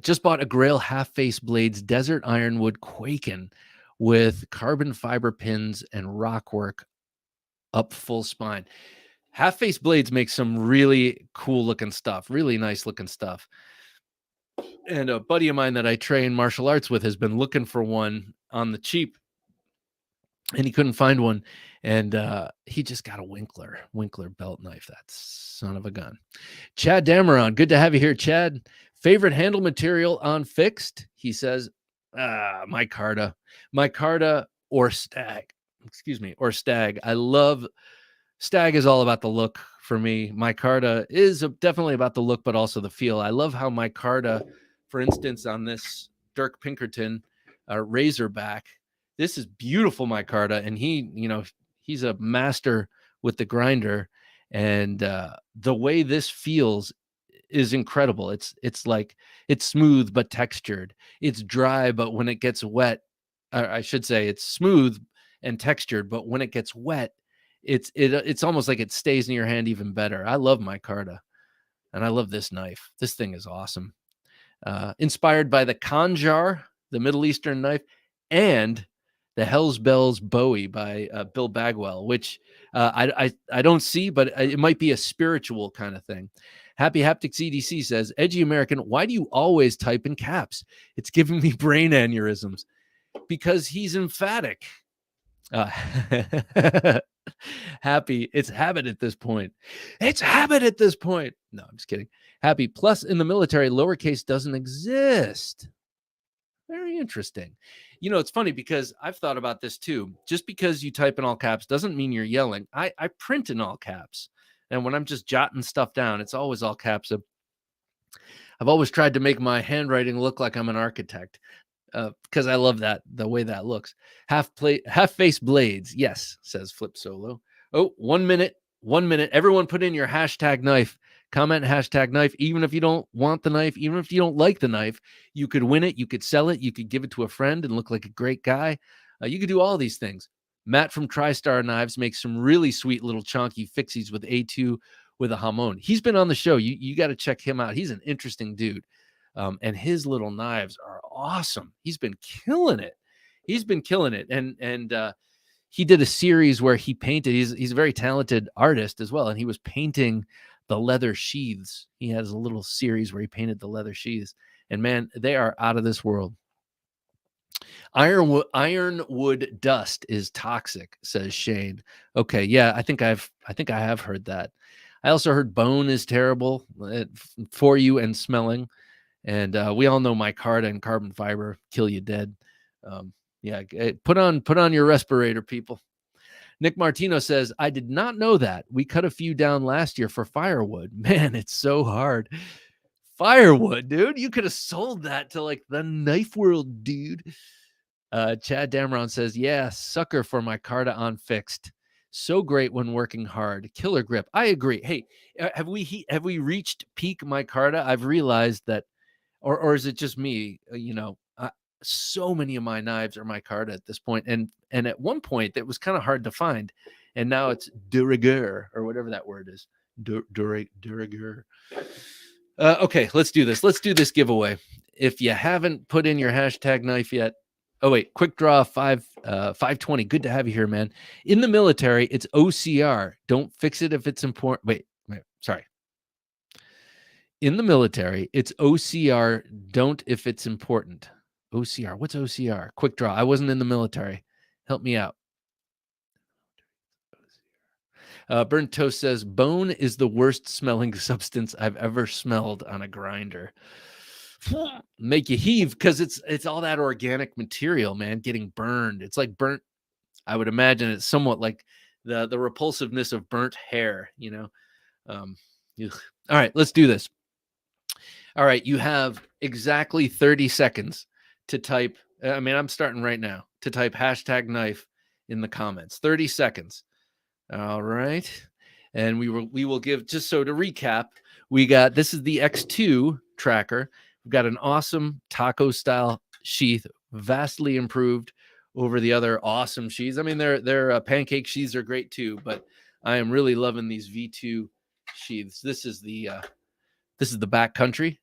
Just bought a Grail half face blades Desert Ironwood Quaken with carbon fiber pins and rock work up full spine. Half face blades make some really cool looking stuff, really nice looking stuff. And a buddy of mine that I train martial arts with has been looking for one on the cheap, and he couldn't find one. And he just got a Winkler belt knife. That son of a gun. Chad Dameron, good to have you here, Chad. Favorite handle material on fixed? He says, micarta or stag. Excuse me, or stag. I love stag. Is all about the look for me. Micarta is definitely about the look, but also the feel. I love how micarta, for instance, on this Dirk Pinkerton Razorback, this is beautiful micarta, and he's a master with the grinder, and the way this feels is incredible. It's like it's smooth but textured. It's dry, but when it gets wet, I should say it's smooth and textured, but when it gets wet, it's almost like it stays in your hand even better. I love micarta, and I love this knife. This thing is awesome. Inspired by the Khanjar, the Middle Eastern knife, and the Hell's Bells Bowie by Bill Bagwell, which I don't see, but it might be a spiritual kind of thing. Happy Haptics EDC says, Edgy American, why do you always type in caps? It's giving me brain aneurysms. Because he's emphatic. Happy, it's habit at this point. It's habit at this point. No, I'm just kidding. Happy, plus in the military, lowercase doesn't exist. Very interesting. It's funny because I've thought about this too. Just because you type in all caps doesn't mean you're yelling. I print in all caps. And when I'm just jotting stuff down, it's always all caps. I've always tried to make my handwriting look like I'm an architect because I love the way that looks. Half face blades. Yes, says Flip Solo. Oh, 1 minute. 1 minute. Everyone put in your hashtag knife. Comment hashtag knife. Even if you don't want the knife, even if you don't like the knife, you could win it. You could sell it. You could give it to a friend and look like a great guy. You could do all these things. Matt from TriStar Knives makes some really sweet little chonky fixies with A2 with a Hamon. He's been on the show. You got to check him out. He's an interesting dude. And his little knives are awesome. He's been killing it. And he did a series where he painted. He's a very talented artist as well. And he was painting the leather sheaths. He has a little series where he painted the leather sheaths. And man, they are out of this world. Ironwood dust is toxic, says Shane. Okay, yeah, I think I have heard that. I also heard bone is terrible for you and smelling. And we all know micarta and carbon fiber kill you dead. Yeah, put on your respirator, people. Nick Martino says, I did not know that. We cut a few down last year for firewood. Man, it's so hard. Firewood, dude. You could have sold that to like the knife world, dude. Chad Damron says, yeah, sucker for micarta on fixed. So great when working hard. Killer grip. I agree. Hey, have we reached peak micarta? I've realized that, or is it just me? So many of my knives are micarta at this point, and at one point it was kind of hard to find, and now it's de rigueur or whatever that word is. De rigueur. Okay, let's do this. Let's do this giveaway. If you haven't put in your hashtag knife yet, oh wait, quick draw 520. Good to have you here, man. In the military, it's OCR. Don't fix it if it's important. Wait, sorry. In the military, it's OCR. Don't if it's important. OCR. What's OCR? Quick draw. I wasn't in the military. Help me out. Burnt Toast says, bone is the worst smelling substance I've ever smelled on a grinder. Make you heave because it's all that organic material, man, getting burned. It's like burnt. I would imagine it's somewhat like the repulsiveness of burnt hair, All right, let's do this. All right, you have exactly 30 seconds to type. I'm starting right now to type hashtag knife in the comments. 30 seconds. All right. And we will give, just so to recap, this is the X2 tracker. We've got an awesome taco style sheath, vastly improved over the other awesome sheaths. I mean, their pancake sheaths are great too, but I am really loving these V2 sheaths. This is the backcountry.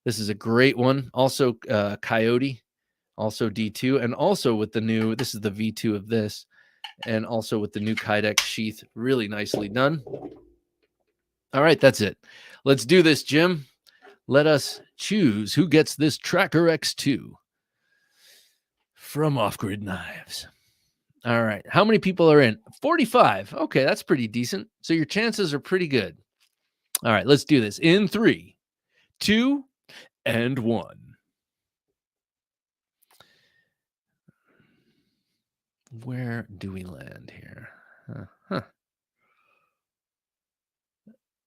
This is a great one. Also, Coyote, also D2, and also with the new, this is the V2 of this, and also with the new Kydex sheath, really nicely done. All right, that's it. Let's do this, Jim. Let us choose who gets this Tracker X2 from Off Grid Knives. All right, how many people are in? 45. Okay, that's pretty decent. So your chances are pretty good. All right, let's do this in 3, 2, and 1. Where do we land here? Huh.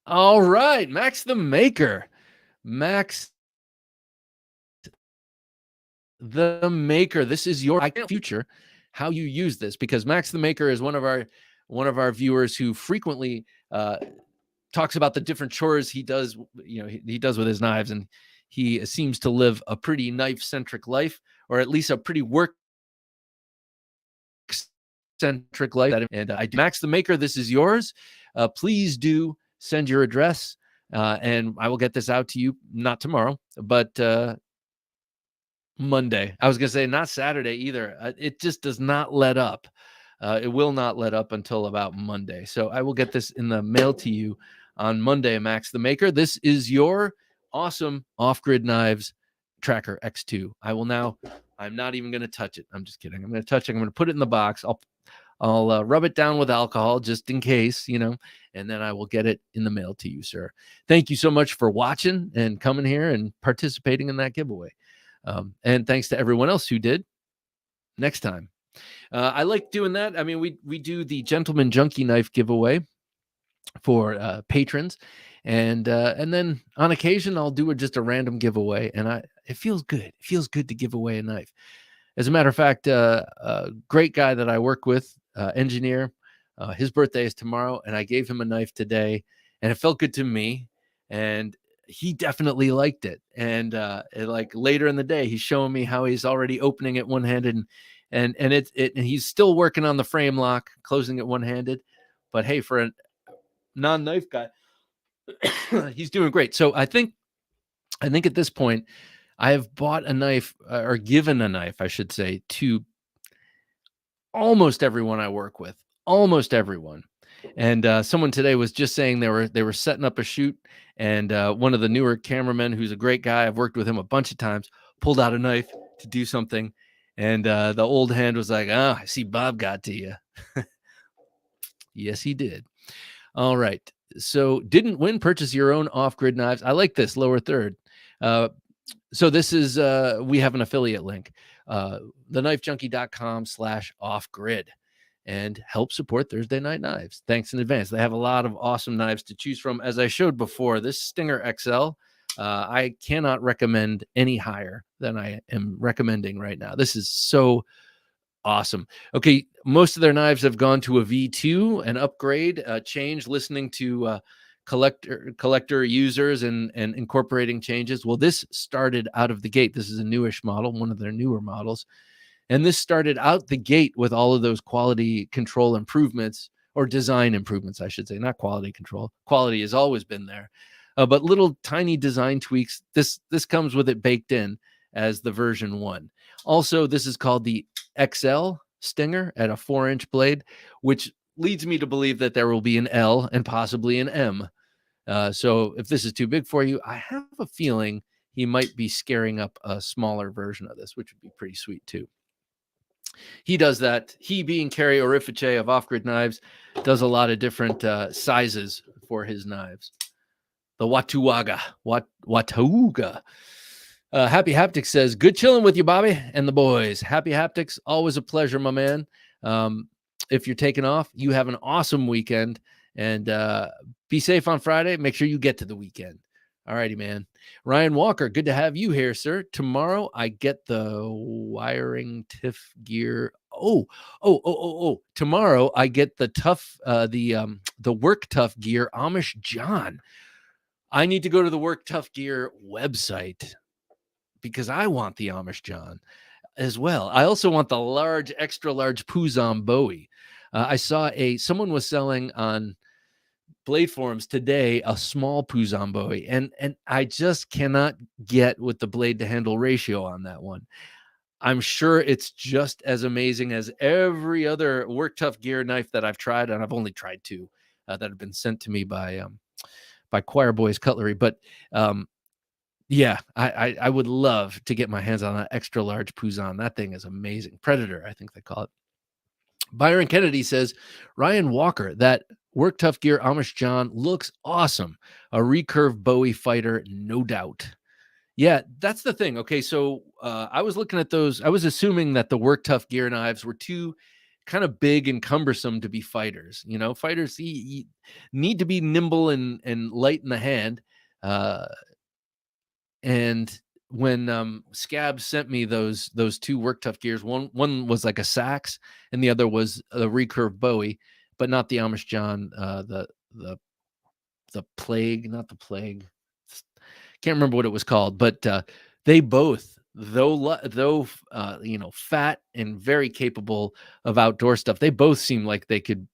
All right, Max the Maker. Max the Maker. This is your future, how you use this, because Max the Maker is one of our viewers who frequently talks about the different chores he does, he does with his knives, and he seems to live a pretty knife-centric life, or at least a pretty work-centric life. And Max the Maker, this is yours. Please do send your address, and I will get this out to you, not tomorrow, but Monday. I was going to say not Saturday either. It just does not let up. It will not let up until about Monday. So I will get this in the mail to you on Monday, Max the Maker. This is your awesome Off-Grid Knives Tracker X2. I'm not even going to touch it. I'm just kidding. I'm going to touch it. I'm going to put it in the box. I'll rub it down with alcohol just in case, and then I will get it in the mail to you, sir. Thank you so much for watching and coming here and participating in that giveaway. And thanks to everyone else who did. Next time. I like doing that. I mean, we do the Gentleman Junkie knife giveaway for patrons, and then on occasion I'll do just a random giveaway, and it feels good. It feels good to give away a knife. As a matter of fact, a great guy that I work with, engineer, his birthday is tomorrow, and I gave him a knife today, and it felt good to me, and he definitely liked it. And like later in the day, he's showing me how he's already opening it one-handed, and he's still working on the frame lock, closing it one-handed. But hey, for a non-knife guy, he's doing great. So I think at this point, I have bought a knife, or given a knife, I should say, to almost everyone I work with, almost everyone. And someone today was just saying they were setting up a shoot, and one of the newer cameramen, who's a great guy, I've worked with him a bunch of times, pulled out a knife to do something, and the old hand was like, "Oh, I see Bob got to you." Yes, he did. All right. So didn't win. Purchase your own off-grid knives. I like this lower third. So this is we have an affiliate link, theknifejunkie.com/off-grid, and help support Thursday Night Knives. Thanks in advance. They have a lot of awesome knives to choose from. As I showed before, this Stinger XL, I cannot recommend any higher than I am recommending right now. This is so awesome. Okay, most of their knives have gone to a V2, an upgrade, change, listening to collector users and incorporating changes. Well, this started out of the gate. This is a newish model, one of their newer models. And this started out the gate with all of those quality control improvements, or design improvements, I should say, not quality control. Quality has always been there, but little tiny design tweaks. This comes with it baked in as the version 1. Also, this is called the XL Stinger at a 4-inch blade, which leads me to believe that there will be an L and possibly an M. So if this is too big for you, I have a feeling he might be scaring up a smaller version of this, which would be pretty sweet too. He does that. He, being Kerry Orifice of Off-Grid Knives, does a lot of different sizes for his knives. The Watauga. Happy Haptics says, good chilling with you, Bobby, and the boys. Happy Haptics, always a pleasure, my man. If you're taking off, you have an awesome weekend, and be safe on Friday. Make sure you get to the weekend. All righty, man. Ryan Walker, good to have you here, sir. Tomorrow I get the wiring TIFF gear. Tomorrow I get the the Work Tough gear Amish John. I need to go to the Work Tough gear website because I want the Amish John as well. I also want the large, extra large Puzon Bowie. I saw someone was selling on Blade Forums today a small Puzon Bowie, and I just cannot get with the blade to handle ratio on that one. I'm sure it's just as amazing as every other Work Tough gear knife that I've tried, and I've only tried 2 that have been sent to me by Choir Boys Cutlery. But yeah, I would love to get my hands on that extra large Puzon. That thing is amazing. Predator, I think they call it. Byron Kennedy says, Ryan Walker, that Work Tough gear Amish John looks awesome. A recurve Bowie fighter, no doubt. Yeah, that's the thing. Okay, so I was looking at those. I was assuming that the Work Tough gear knives were too kind of big and cumbersome to be fighters. You know, fighters need to be nimble and light in the hand. And when Scab sent me those 2 Work Tough gears, one was like a Sax and the other was a recurve Bowie, but not the Amish John, the Plague, not the Plague. Can't remember what it was called, but they both, though fat and very capable of outdoor stuff, they both seem like they could.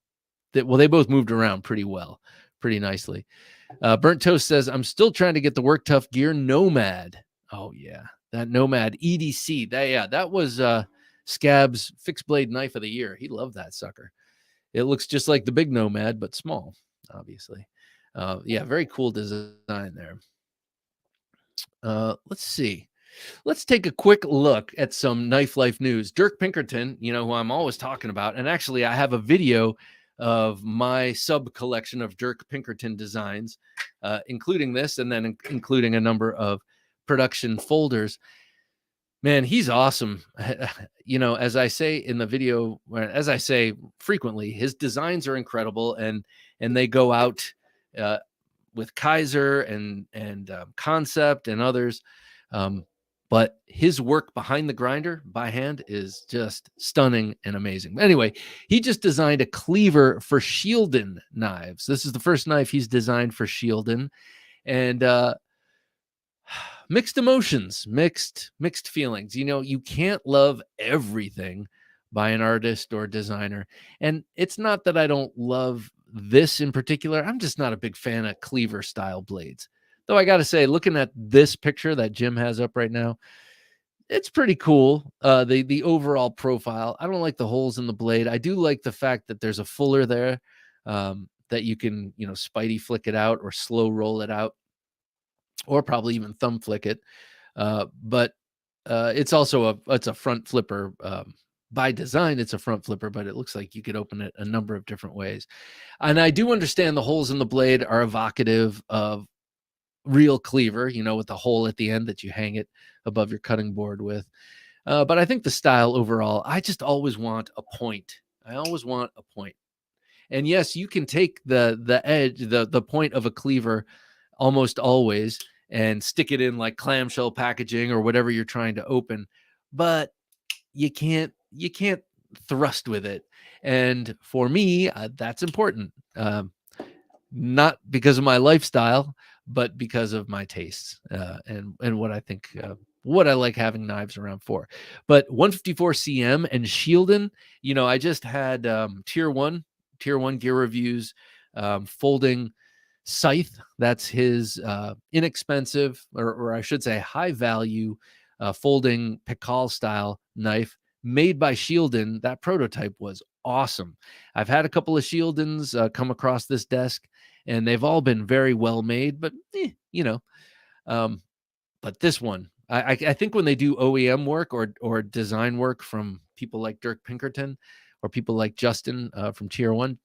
They both moved around pretty well, pretty nicely. Burnt Toast says, I'm still trying to get the Work Tough gear Nomad. Oh, yeah. That Nomad EDC. That was Scab's fixed blade knife of the year. He loved that sucker. It looks just like the big Nomad, but small, obviously. Yeah, very cool design there. Let's see. Let's take a quick look at some Knife Life news. Dirk Pinkerton, who I'm always talking about. And actually, I have a video of my sub collection of Dirk Pinkerton designs, including this, and then including a number of production folders. Man, he's awesome. As I say in the video, as I say frequently, his designs are incredible, and they go out with Kaiser and Concept and others. But his work behind the grinder by hand is just stunning and amazing. Anyway, he just designed a cleaver for Shielden knives. This is the first knife he's designed for Shielden, and mixed emotions, mixed feelings. You can't love everything by an artist or designer, and it's not that I don't love this in particular. I'm just not a big fan of cleaver style blades. Though I got to say, looking at this picture that Jim has up right now, it's pretty cool. The overall profile. I don't like the holes in the blade. I do like the fact that there's a fuller there that you can, spidey flick it out or slow roll it out, or probably even thumb flick it. But it's also it's a front flipper. By design, it's a front flipper, but it looks like you could open it a number of different ways. And I do understand the holes in the blade are evocative of real cleaver, with the hole at the end that you hang it above your cutting board with. But I think the style overall, I just always want a point. I always want a point. And yes, you can take the edge, the point of a cleaver almost always and stick it in like clamshell packaging or whatever you're trying to open, but you can't thrust with it. And for me, that's important. Not because of my lifestyle, but because of my tastes, and what I think, what I like having knives around for. But 154 cm and Shielden, I just had tier one gear reviews, folding scythe. That's his inexpensive, or I should say high value, folding Pikal style knife made by Shielden. That prototype was awesome. I've had a couple of Shieldens come across this desk, and they've all been very well made, but um, but this one, I think when they do OEM work or design work from people like Dirk Pinkerton or people like Justin from Tier One,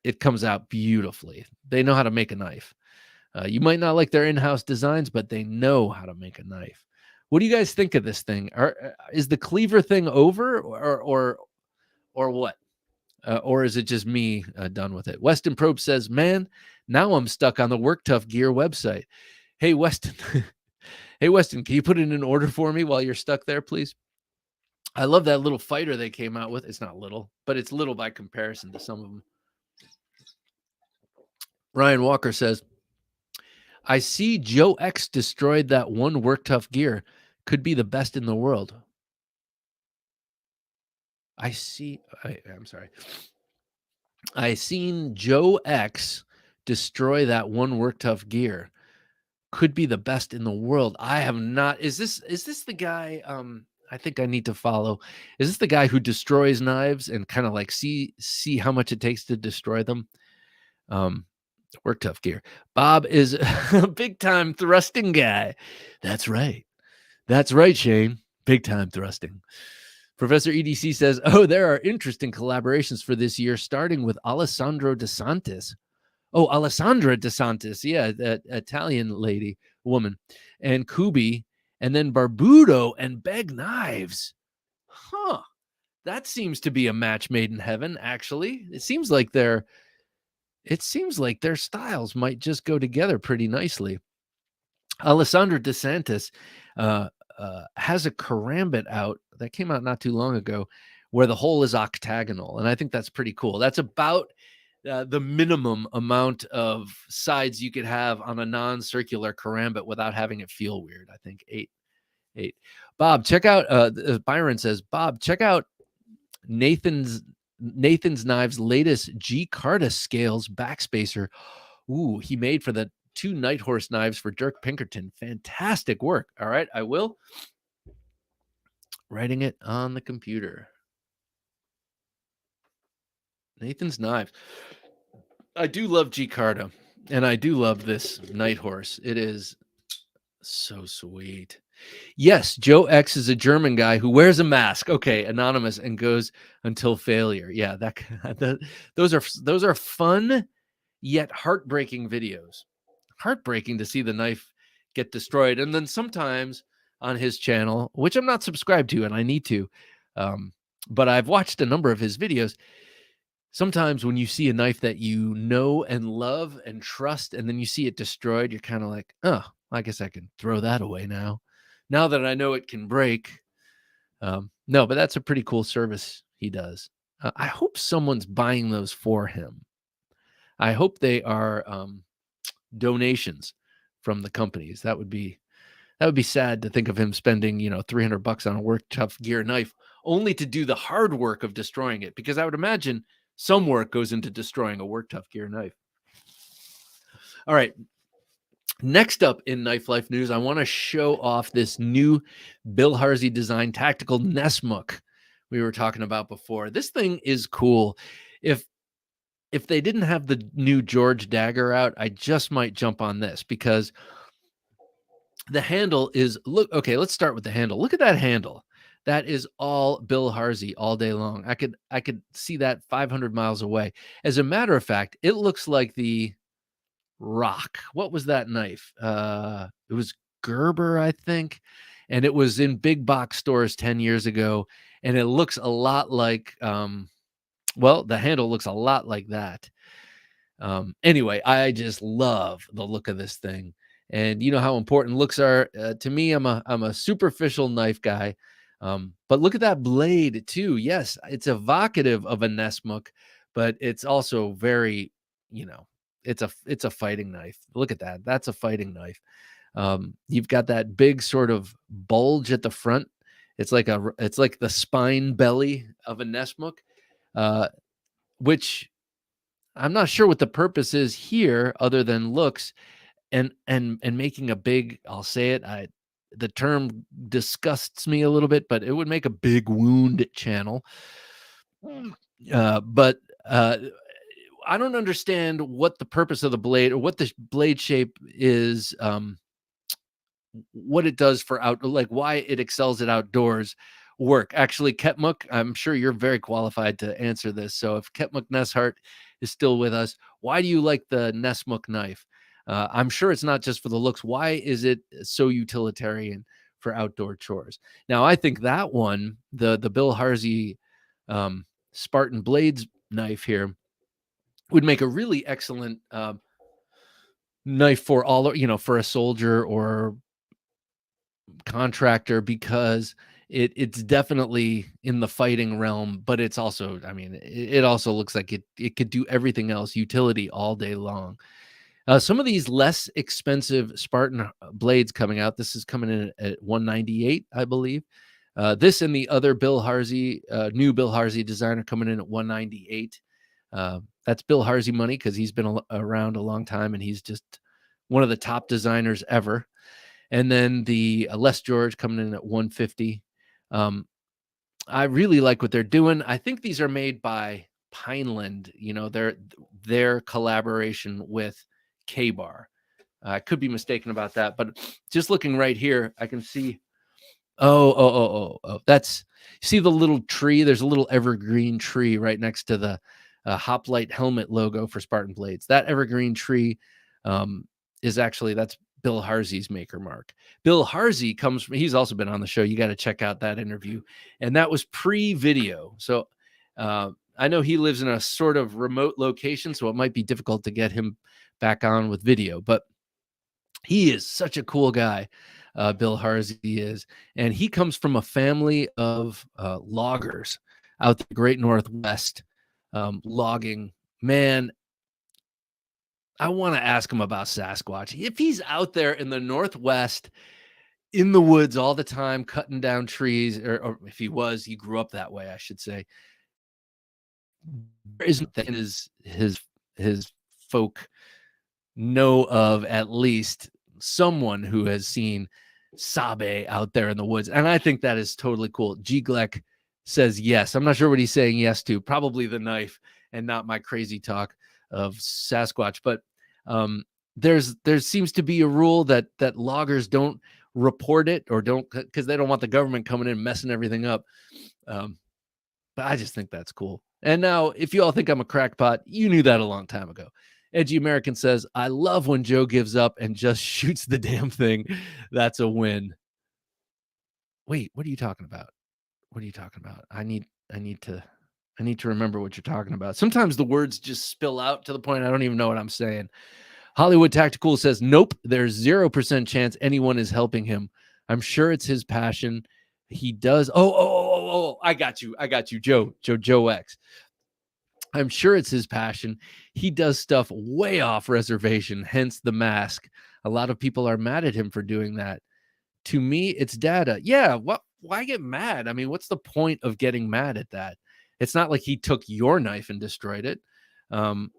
it comes out beautifully. They know how to make a knife. You might not like their in-house designs, but they know how to make a knife. What do you guys think of this thing? Is the cleaver thing over, or what? Or is it just me done with it? Weston Probe says, "Man, now I'm stuck on the Work Tough Gear website." Hey, Weston. Hey, Weston, can you put it in order for me while you're stuck there, please? I love that little fighter they came out with. It's not little, but it's little by comparison to some of them. Ryan Walker says, "I see Joe X destroyed that one Work Tough Gear. Could be the best in the world." I'm sorry. I seen Joe X destroy that one Work Tough Gear. Could be the best in the world. I have not. Is this the guy? I think I need to follow. Is this the guy who destroys knives and kind of like see how much it takes to destroy them? Work Tough Gear. Bob is a big time thrusting guy. That's right. That's right, Shane. Big time thrusting. Professor EDC says, "Oh, there are interesting collaborations for this year, starting with Alessandro DeSantis." Oh, Alessandra DeSantis. Yeah, that Italian woman. And Kubi, and then Barbudo and Beg Knives. Huh. That seems to be a match made in heaven, actually. It seems like their styles might just go together pretty nicely. Alessandra DeSantis has a karambit out that came out not too long ago where the hole is octagonal. And I think that's pretty cool. That's about the minimum amount of sides you could have on a non-circular karambit without having it feel weird. I think eight. Bob, check out, Byron says, "Bob, check out Nathan's Knives' latest G Carta scales backspacer. Ooh, he made for the 2 Night Horse knives for Dirk Pinkerton. Fantastic work." All right, I will. Writing it on the computer. Nathan's Knives. I do love G Carta, and I do love this Night Horse. It is so sweet. Yes, Joe X is a German guy who wears a mask. Okay, anonymous, and goes until failure. Yeah, those are fun yet heartbreaking videos. Heartbreaking to see the knife get destroyed, and then sometimes on his channel, which I'm not subscribed to, and I need to, but I've watched a number of his videos. Sometimes when you see a knife that you know and love and trust, and then you see it destroyed, you're kind of like, oh, I guess I can throw that away now. Now that I know it can break. No, but that's a pretty cool service he does. I hope someone's buying those for him. I hope they are donations from the companies. That would be sad to think of him spending, $300 on a Work Tough Gear knife only to do the hard work of destroying it, because I would imagine some work goes into destroying a Work Tough Gear knife. All right. Next up in Knife Life news, I want to show off this new Bill Harsey design tactical Nesmuk we were talking about before. This thing is cool. If they didn't have the new George dagger out, I just might jump on this, because the handle is, okay, let's start with the handle. Look at that handle. That is all Bill Harsey all day long. I could see that 500 miles away. As a matter of fact, it looks like the rock. What was that knife? It was Gerber, I think, and it was in big box stores 10 years ago, and it looks a lot like, well, the handle looks a lot like that. Anyway, I just love the look of this thing, and you know how important looks are to me. I'm a superficial knife guy, but look at that blade too. Yes, it's evocative of a Nessmuk, but it's also very, you know, it's a fighting knife. Look at that. That's a fighting knife. You've got that big sort of bulge at the front. It's like the spine belly of a Nessmuk, uh, which I'm not sure what the purpose is here other than looks and making a big, I'll say it, the term disgusts me a little bit, but it would make a big wound channel. But I don't understand what the purpose of the blade or what the blade shape is, what it does for out, like why it excels at outdoors work. Actually, Ketmuk, I'm sure you're very qualified to answer this. So if Ketmuk Neshart is still with us, why do you like the Nessmuk knife? I'm sure it's not just for the looks. Why is it so utilitarian for outdoor chores? Now, I think that one, the Bill Harsey Spartan Blades knife here, would make a really excellent knife for all, you know, for a soldier or contractor, because it's definitely in the fighting realm, but it's also, I mean, it also looks like it could do everything else, utility all day long. Some of these less expensive Spartan blades coming out. This is coming in at 198, I believe. This and the other Bill Harsey, new Bill Harsey designer coming in at 198. That's Bill Harsey money because he's been around a long time and he's just one of the top designers ever. And then the Les George coming in at 150. I really like what they're doing. I think these are made by Pineland, you know, their collaboration with K-Bar. I could be mistaken about that, but just looking right here, I can see. Oh. That's, see the little tree? There's a little evergreen tree right next to the Hoplite helmet logo for Spartan Blades. That evergreen tree is actually, that's Bill Harsey's maker mark. Bill Harsey comes from, he's also been on the show. You got to check out that interview. And that was pre-video. So I know he lives in a sort of remote location, so it might be difficult to get him back on with video, but he is such a cool guy. Bill Harsey is, and he comes from a family of loggers out the Great Northwest, logging. Man, I want to ask him about Sasquatch. If he's out there in the Northwest, in the woods all the time, cutting down trees, or if he grew up that way, I should say. There isn't that his folk know of at least someone who has seen Sabe out there in the woods. And I think that is totally cool. G. Gleck says yes. I'm not sure what he's saying yes to. Probably the knife and not my crazy talk of Sasquatch. But there seems to be a rule that loggers don't report it, or don't, because they don't want the government coming in messing everything up. But I just think that's cool. And now, if you all think I'm a crackpot, you knew that a long time ago. Edgy American says, I love when Joe gives up and just shoots the damn thing. That's a win. Wait, what are you talking about? What are you talking about? I need to remember what you're talking about. Sometimes the words just spill out to the point I don't even know what I'm saying. Hollywood Tactical says, nope, there's 0% chance anyone is helping him. I'm sure it's his passion. He does. Oh, I got you, Joe X. I'm sure it's his passion. He does stuff way off reservation, hence the mask. A lot of people are mad at him for doing that. To me, it's data. Yeah, why get mad? I mean, what's the point of getting mad at that? It's not like he took your knife and destroyed it. And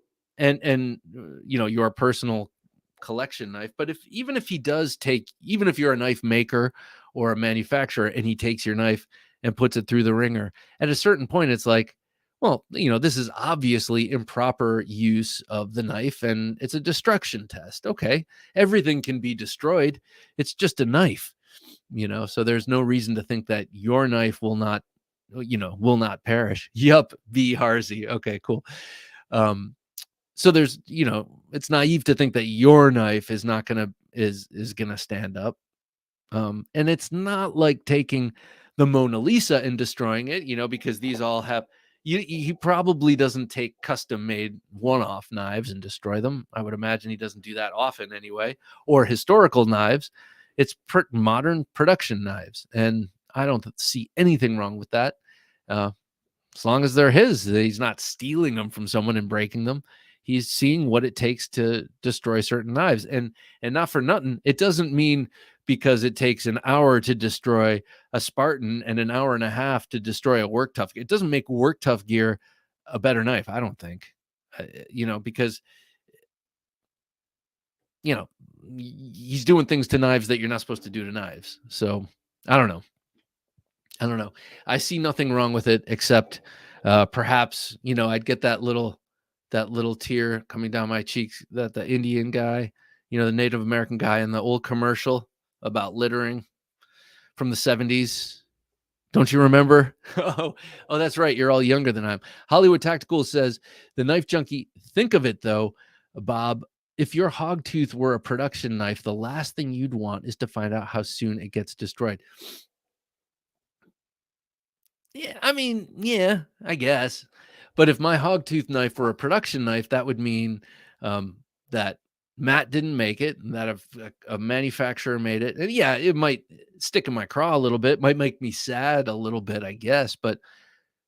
you know, your personal collection knife. But even if he does take, even if you're a knife maker or a manufacturer and he takes your knife and puts it through the ringer, at a certain point, it's like, well, you know, this is obviously improper use of the knife and it's a destruction test. Okay. Everything can be destroyed. It's just a knife, you know, so there's no reason to think that your knife will not, you know, will not perish. Yup. B. Harsey. Okay, cool. So there's, it's naive to think that your knife is not gonna is gonna stand up. And it's not like taking the Mona Lisa and destroying it, because these all have he probably doesn't take custom made one-off knives and destroy them. I would imagine he doesn't do that often anyway, or historical knives. It's modern production knives, and I don't see anything wrong with that. Uh, as long as they're his, he's not stealing them from someone and breaking them. He's seeing what it takes to destroy certain knives. And not for nothing, it doesn't mean because it takes an hour to destroy a Spartan and an hour and a half to destroy a work tough. It doesn't make work tough gear a better knife, I don't think. Because you know he's doing things to knives that you're not supposed to do to knives. So I don't know. I don't know. I see nothing wrong with it except perhaps, I'd get that little tear coming down my cheeks that the Indian guy, the Native American guy in the old commercial about littering from the 70s. Don't you remember? Oh, that's right. You're all younger than I am. Hollywood Tactical says, the Knife Junkie, think of it though, Bob. If your hog tooth were a production knife, the last thing you'd want is to find out how soon it gets destroyed. Yeah, I mean, yeah, I guess. But if my hogtooth knife were a production knife, that would mean that Matt didn't make it, and that a manufacturer made it. And yeah, it might stick in my craw a little bit, might make me sad a little bit, I guess. But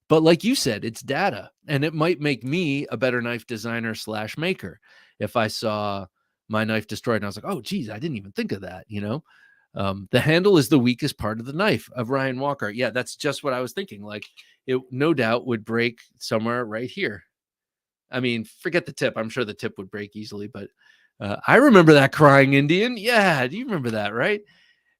like you said, it's data, and it might make me a better knife designer slash maker if I saw my knife destroyed and I was like, oh, geez, I didn't even think of that. The handle is the weakest part of the knife of Ryan Walker. Yeah, that's just what I was thinking. Like it no doubt would break somewhere right here. I mean, forget the tip. I'm sure the tip would break easily, but I remember that crying Indian. Yeah, do you remember that, right?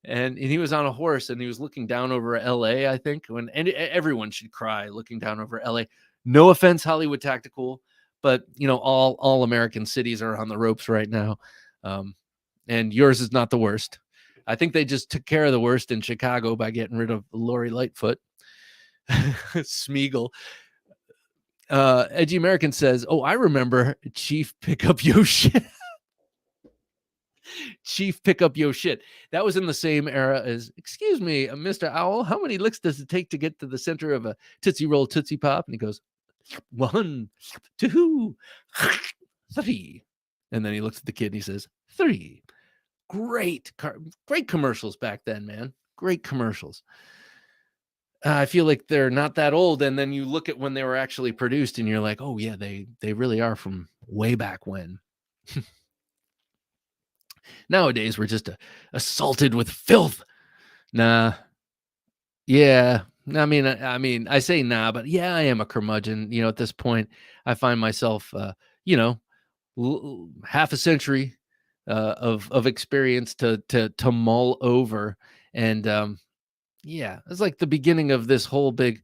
And he was on a horse and he was looking down over LA, I think, and everyone should cry looking down over LA. No offense, Hollywood Tactical, but all American cities are on the ropes right now. And yours is not the worst. I think they just took care of the worst in Chicago by getting rid of Lori Lightfoot. Smeagol. Edgy American says, oh, I remember Chief Pick Up Yo Shit. Chief Pick Up Yo Shit. That was in the same era as, excuse me, Mr. Owl, how many licks does it take to get to the center of a Tootsie Roll Tootsie Pop? And he goes, 1, 2, 3. And then he looks at the kid and he says, 3. Great commercials back then, man. Great commercials. I feel like they're not that old, and then you look at when they were actually produced, and you're like, oh yeah, they really are from way back when. Nowadays, we're just assaulted with filth. Nah, yeah. I mean, I say nah, but yeah, I am a curmudgeon. At this point, I find myself, half a century of experience to mull over, and yeah, it's like the beginning of this whole the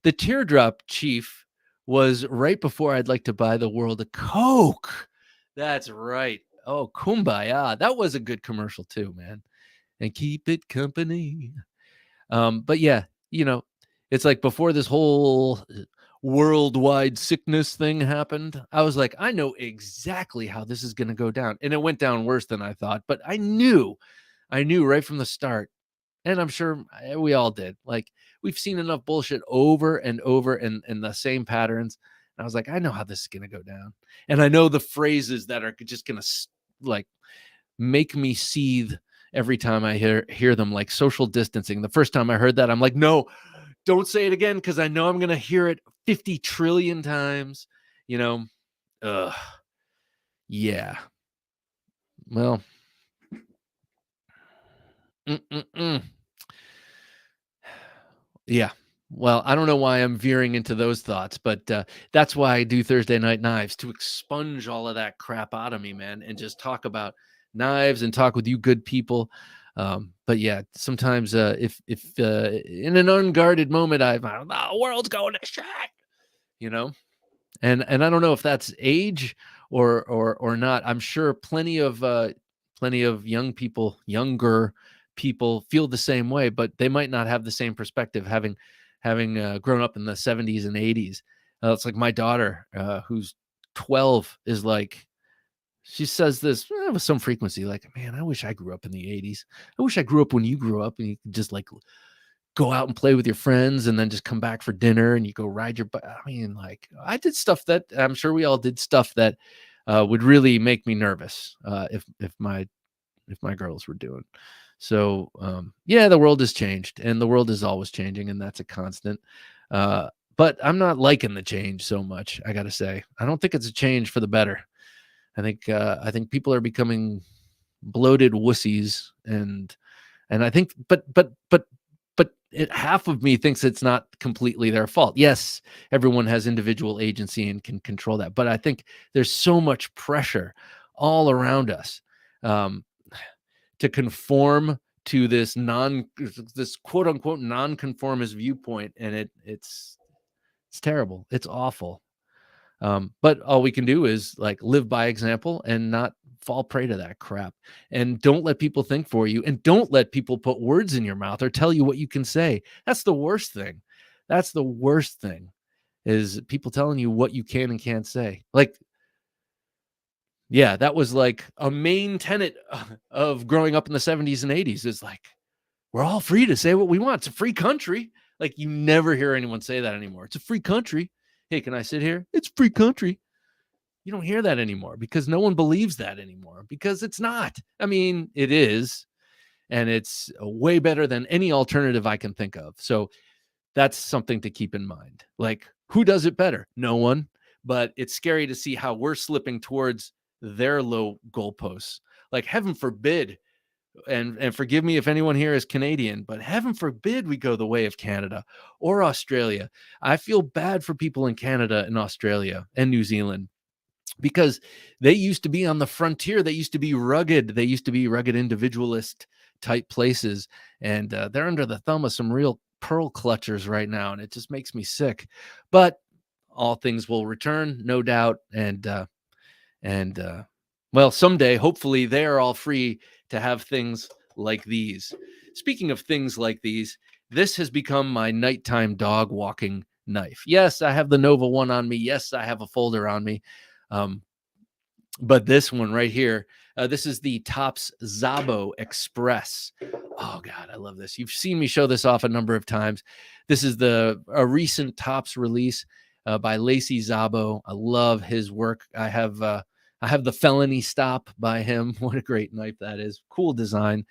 teardrop chief was right before I'd like to buy the world a Coke. That's right. Oh, Kumbaya. That was a good commercial too, man. And keep it company. But yeah, it's like before this whole worldwide sickness thing happened, I was like, I know exactly how this is going to go down. And it went down worse than I thought, but I knew right from the start. And I'm sure we all did. Like we've seen enough bullshit over and over and the same patterns. And I was like, I know how this is going to go down. And I know the phrases that are just going to like make me seethe every time I hear them, like social distancing. The first time I heard that, I'm like, no, don't say it again, because I know I'm going to hear it 50 trillion times. Ugh. Yeah. Well, yeah. Well, I don't know why I'm veering into those thoughts, but that's why I do Thursday Night Knives, to expunge all of that crap out of me, man, and just talk about knives and talk with you good people. But yeah, sometimes if in an unguarded moment, the world's going to shit, you know, and I don't know if that's age or not. I'm sure plenty of younger people feel the same way, but they might not have the same perspective, having grown up in the 70s and 80s. It's like my daughter, who's 12 is like, she says this with some frequency, like, man, I wish I grew up in the 80s. I wish I grew up when you grew up and you could just like go out and play with your friends and then just come back for dinner and you go ride your bike. I mean, like, I did stuff that I'm sure we all did stuff that would really make me nervous if my girls were doing. So yeah, the world has changed and the world is always changing, and that's a constant. But I'm not liking the change so much. I got to say, I don't think it's a change for the better. I think people are becoming bloated wussies, and I think, but half of me thinks it's not completely their fault. Yes, everyone has individual agency and can control that, but I think there's so much pressure all around us um, to conform to this quote unquote non-conformist viewpoint, and it's terrible. It's awful. But all we can do is like live by example and not fall prey to that crap. And don't let people think for you, and don't let people put words in your mouth or tell you what you can say. That's the worst thing. That's the worst thing, is people telling you what you can and can't say. Like, yeah, that was like a main tenet of growing up in the 70s and 80s, is like, we're all free to say what we want. It's a free country. Like, you never hear anyone say that anymore. It's a free country. Hey, can I sit here? It's a free country. You don't hear that anymore because no one believes that anymore, because it's not. I mean, it is, and it's way better than any alternative I can think of. So that's something to keep in mind. Like, who does it better? No one. But it's scary to see how we're slipping towards their low goalposts. Like, heaven forbid, and forgive me if anyone here is Canadian, but heaven forbid we go the way of Canada or Australia. I feel bad for people in Canada and Australia and New Zealand, because they used to be on the frontier. They used to be rugged. They used to be rugged individualist type places. And they're under the thumb of some real pearl clutchers right now. And it just makes me sick. But all things will return, no doubt. And well, someday, hopefully, they are all free to have things like these. Speaking of things like these, this has become my nighttime dog walking knife. Yes, I have the Nova one on me. Yes, I have a folder on me. But this one right here, this is the Topps Zabo Express. Oh God, I love this. You've seen me show this off a number of times. This is a recent Topps release by Lacey Zabo. I love his work. I have the Felony Stop by him. What a great knife that is. Cool design.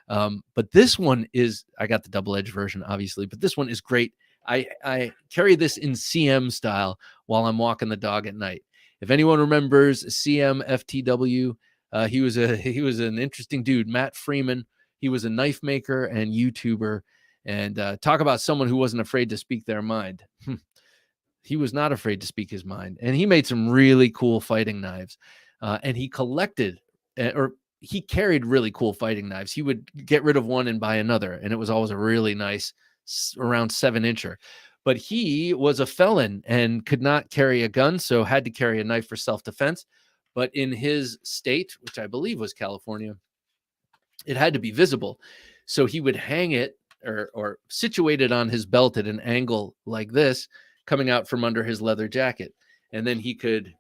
But this one is, I got the double-edged version, obviously, but this one is great. I carry this in CM style while I'm walking the dog at night. If anyone remembers CM FTW, he was an interesting dude. Matt Freeman. He was a knife maker and YouTuber, and talk about someone who wasn't afraid to speak their mind. He was not afraid to speak his mind, and he made some really cool fighting knives. And he collected, or he carried really cool fighting knives. He would get rid of one and buy another, and it was always a really nice, around 7-incher. But he was a felon and could not carry a gun, so had to carry a knife for self-defense. But in his state, which I believe was California, it had to be visible. So he would hang it or situate it on his belt at an angle like this, coming out from under his leather jacket. And then he could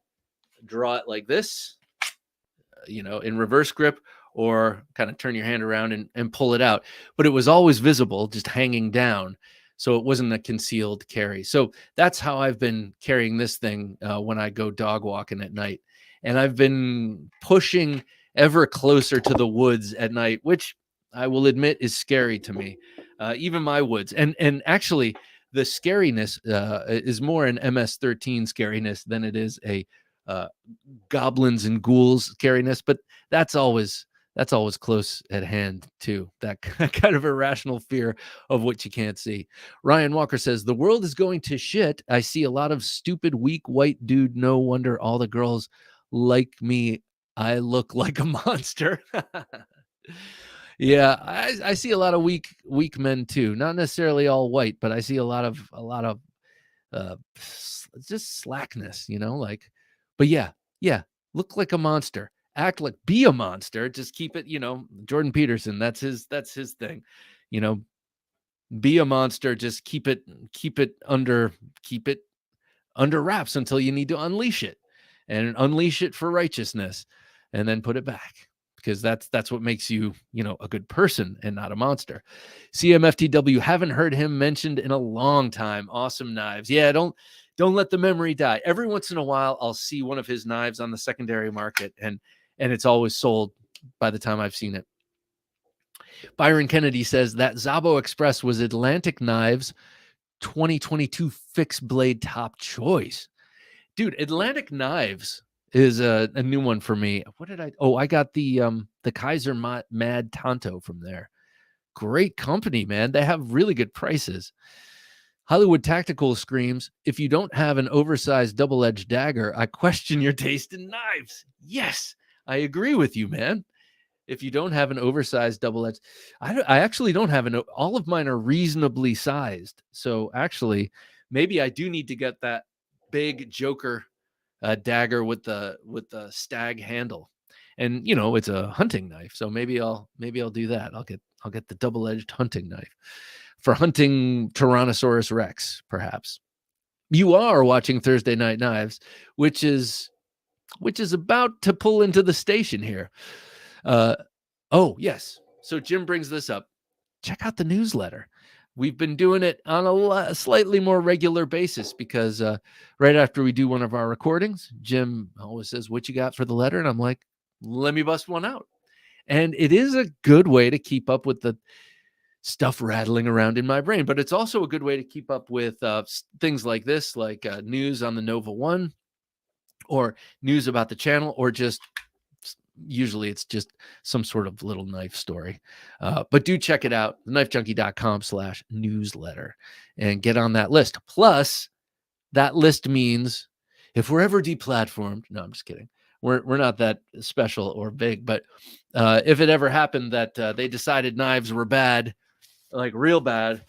draw it like this, in reverse grip, or kind of turn your hand around and pull it out. But it was always visible, just hanging down. So it wasn't a concealed carry. So that's how I've been carrying this thing when I go dog walking at night. And I've been pushing ever closer to the woods at night, which I will admit is scary to me. Even my woods. And actually, the scariness is more an MS-13 scariness than it is a goblins and ghouls scariness. But that's always close at hand too. That kind of irrational fear of what you can't see. Ryan Walker says, the world is going to shit. I see a lot of stupid, weak white dude. No wonder all the girls like me. I look like a monster. Yeah, I see a lot of weak men too. Not necessarily all white, but I see a lot of just slackness, like. But yeah, look like a monster. Act like, be a monster. Just keep it, Jordan Peterson. That's his thing. Be a monster. Just keep it under wraps until you need to unleash it. and unleash it for righteousness, and then put it back, because that's what makes you, a good person and not a monster. CMFTW, haven't heard him mentioned in a long time. Awesome knives. Yeah, don't let the memory die. Every once in a while, I'll see one of his knives on the secondary market, and it's always sold by the time I've seen it. Byron Kennedy says that Zabo Express was Atlantic Knives 2022 fixed blade top choice. Dude, Atlantic Knives is a new one for me. What did I? Oh, I got the Kaiser Mad Tanto from there. Great company, man. They have really good prices. Hollywood Tactical screams, if you don't have an oversized double-edged dagger, I question your taste in knives. Yes, I agree with you, man. If you don't have an oversized double-edged, I actually don't have all of mine are reasonably sized. So actually, maybe I do need to get that big Joker dagger with the stag handle. And it's a hunting knife, so maybe I'll do that. I'll get the double-edged hunting knife for hunting Tyrannosaurus Rex, perhaps. You are watching Thursday Night Knives, which is about to pull into the station here. Oh, yes. So Jim brings this up. Check out the newsletter. We've been doing it on a slightly more regular basis because right after we do one of our recordings, Jim always says, what you got for the letter? And I'm like, let me bust one out. And it is a good way to keep up with the stuff rattling around in my brain, but it's also a good way to keep up with things like this, like news on the Nova One or news about the channel, or just usually it's just some sort of little knife story. But do check it out, theknifejunkie.com/newsletter, and get on that list. Plus, that list means if we're ever deplatformed, no, I'm just kidding. We're not that special or big, but if it ever happened that they decided knives were bad, like real bad,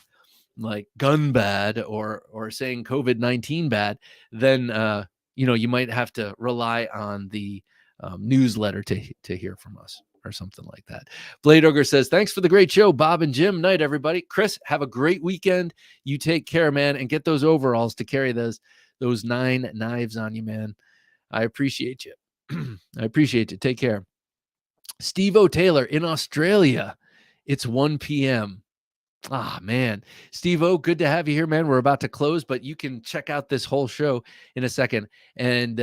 like gun bad, or saying COVID-19 bad, then you might have to rely on the newsletter to hear from us or something like that. Blade Ogre says, thanks for the great show, Bob and Jim. Night, everybody. Chris, have a great weekend. You take care, man, and get those overalls to carry those 9 knives on you, man. I appreciate you. I appreciate you. Take care. Steve O. Taylor in Australia. It's 1 p.m. Ah, man. Steve O, good to have you here, man. We're about to close, but you can check out this whole show in a second. And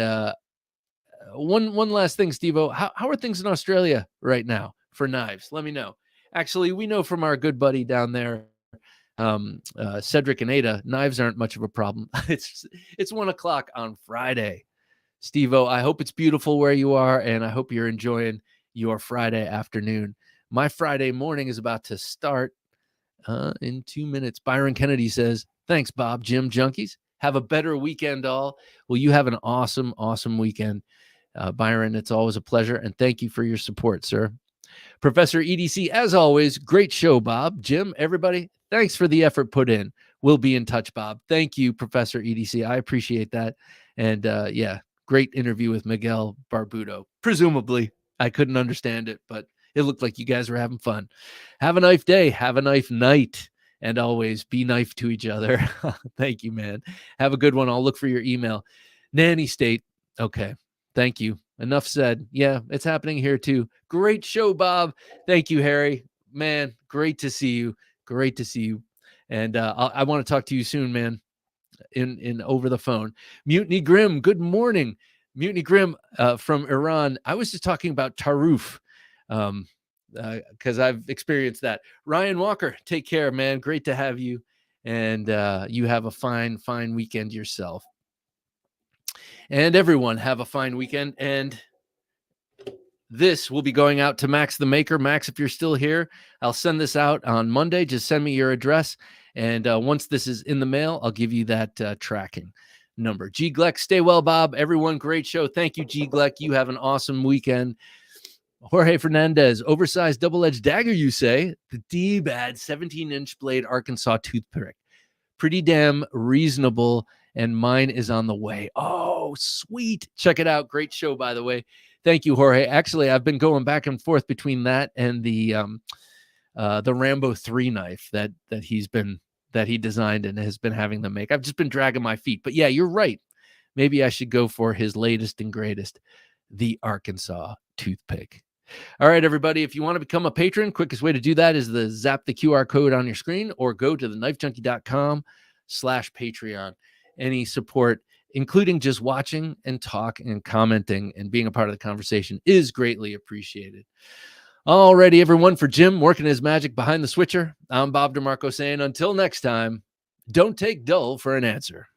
one last thing, Steve O, how are things in Australia right now for knives? Let me know. Actually, we know from our good buddy down there, Cedric and Ada, knives aren't much of a problem. It's 1 o'clock on Friday. Steve O, I hope it's beautiful where you are, and I hope you're enjoying your Friday afternoon. My Friday morning is about to start in 2 minutes. Byron Kennedy says, thanks, Bob, Jim, Junkies. Have a better weekend, all. Well, you have an awesome, awesome weekend. Byron, it's always a pleasure, and thank you for your support, sir. Professor EDC, as always, great show, Bob, Jim, everybody. Thanks for the effort put in. We'll be in touch, Bob. Thank you, Professor EDC. I appreciate that. And yeah, great interview with Miguel Barbudo. Presumably, I couldn't understand it, but it looked like you guys were having fun. Have a knife day. Have a knife night. And always be knife to each other. Thank you, man. Have a good one. I'll look for your email. Nanny State. Okay. Thank you. Enough said. Yeah, it's happening here too. Great show, Bob. Thank you, Harry. Man, great to see you. Great to see you. And I want to talk to you soon, man, in over the phone. Mutiny Grim, good morning. Mutiny Grim from Iran. I was just talking about Taruf because I've experienced that. Ryan Walker, take care, man. Great to have you. And you have a fine, fine weekend yourself. And everyone have a fine weekend. And this will be going out to Max the Maker. Max, if you're still here, I'll send this out on Monday. Just send me your address. And once this is in the mail, I'll give you that tracking number. G. Gleck, stay well, Bob. Everyone, great show. Thank you, G. Gleck. You have an awesome weekend. Jorge Fernandez, oversized double-edged dagger, you say? The D-Bad 17-inch blade Arkansas toothpick. Pretty damn reasonable, and mine is on the way. Oh, sweet. Check it out. Great show, by the way. Thank you, Jorge. Actually, I've been going back and forth between that and the Rambo 3 knife that he designed and has been having them make. I've just been dragging my feet. But yeah, you're right. maybe I should go for his latest and greatest, the Arkansas toothpick. All right, everybody, if you want to become a patron, quickest way to do that is to zap the QR code on your screen or go to theknifejunkie.com/Patreon. Any support, including just watching and talking and commenting and being a part of the conversation, is greatly appreciated. Alrighty, everyone, for Jim working his magic behind the switcher, I'm Bob DeMarco saying until next time, don't take dull for an answer.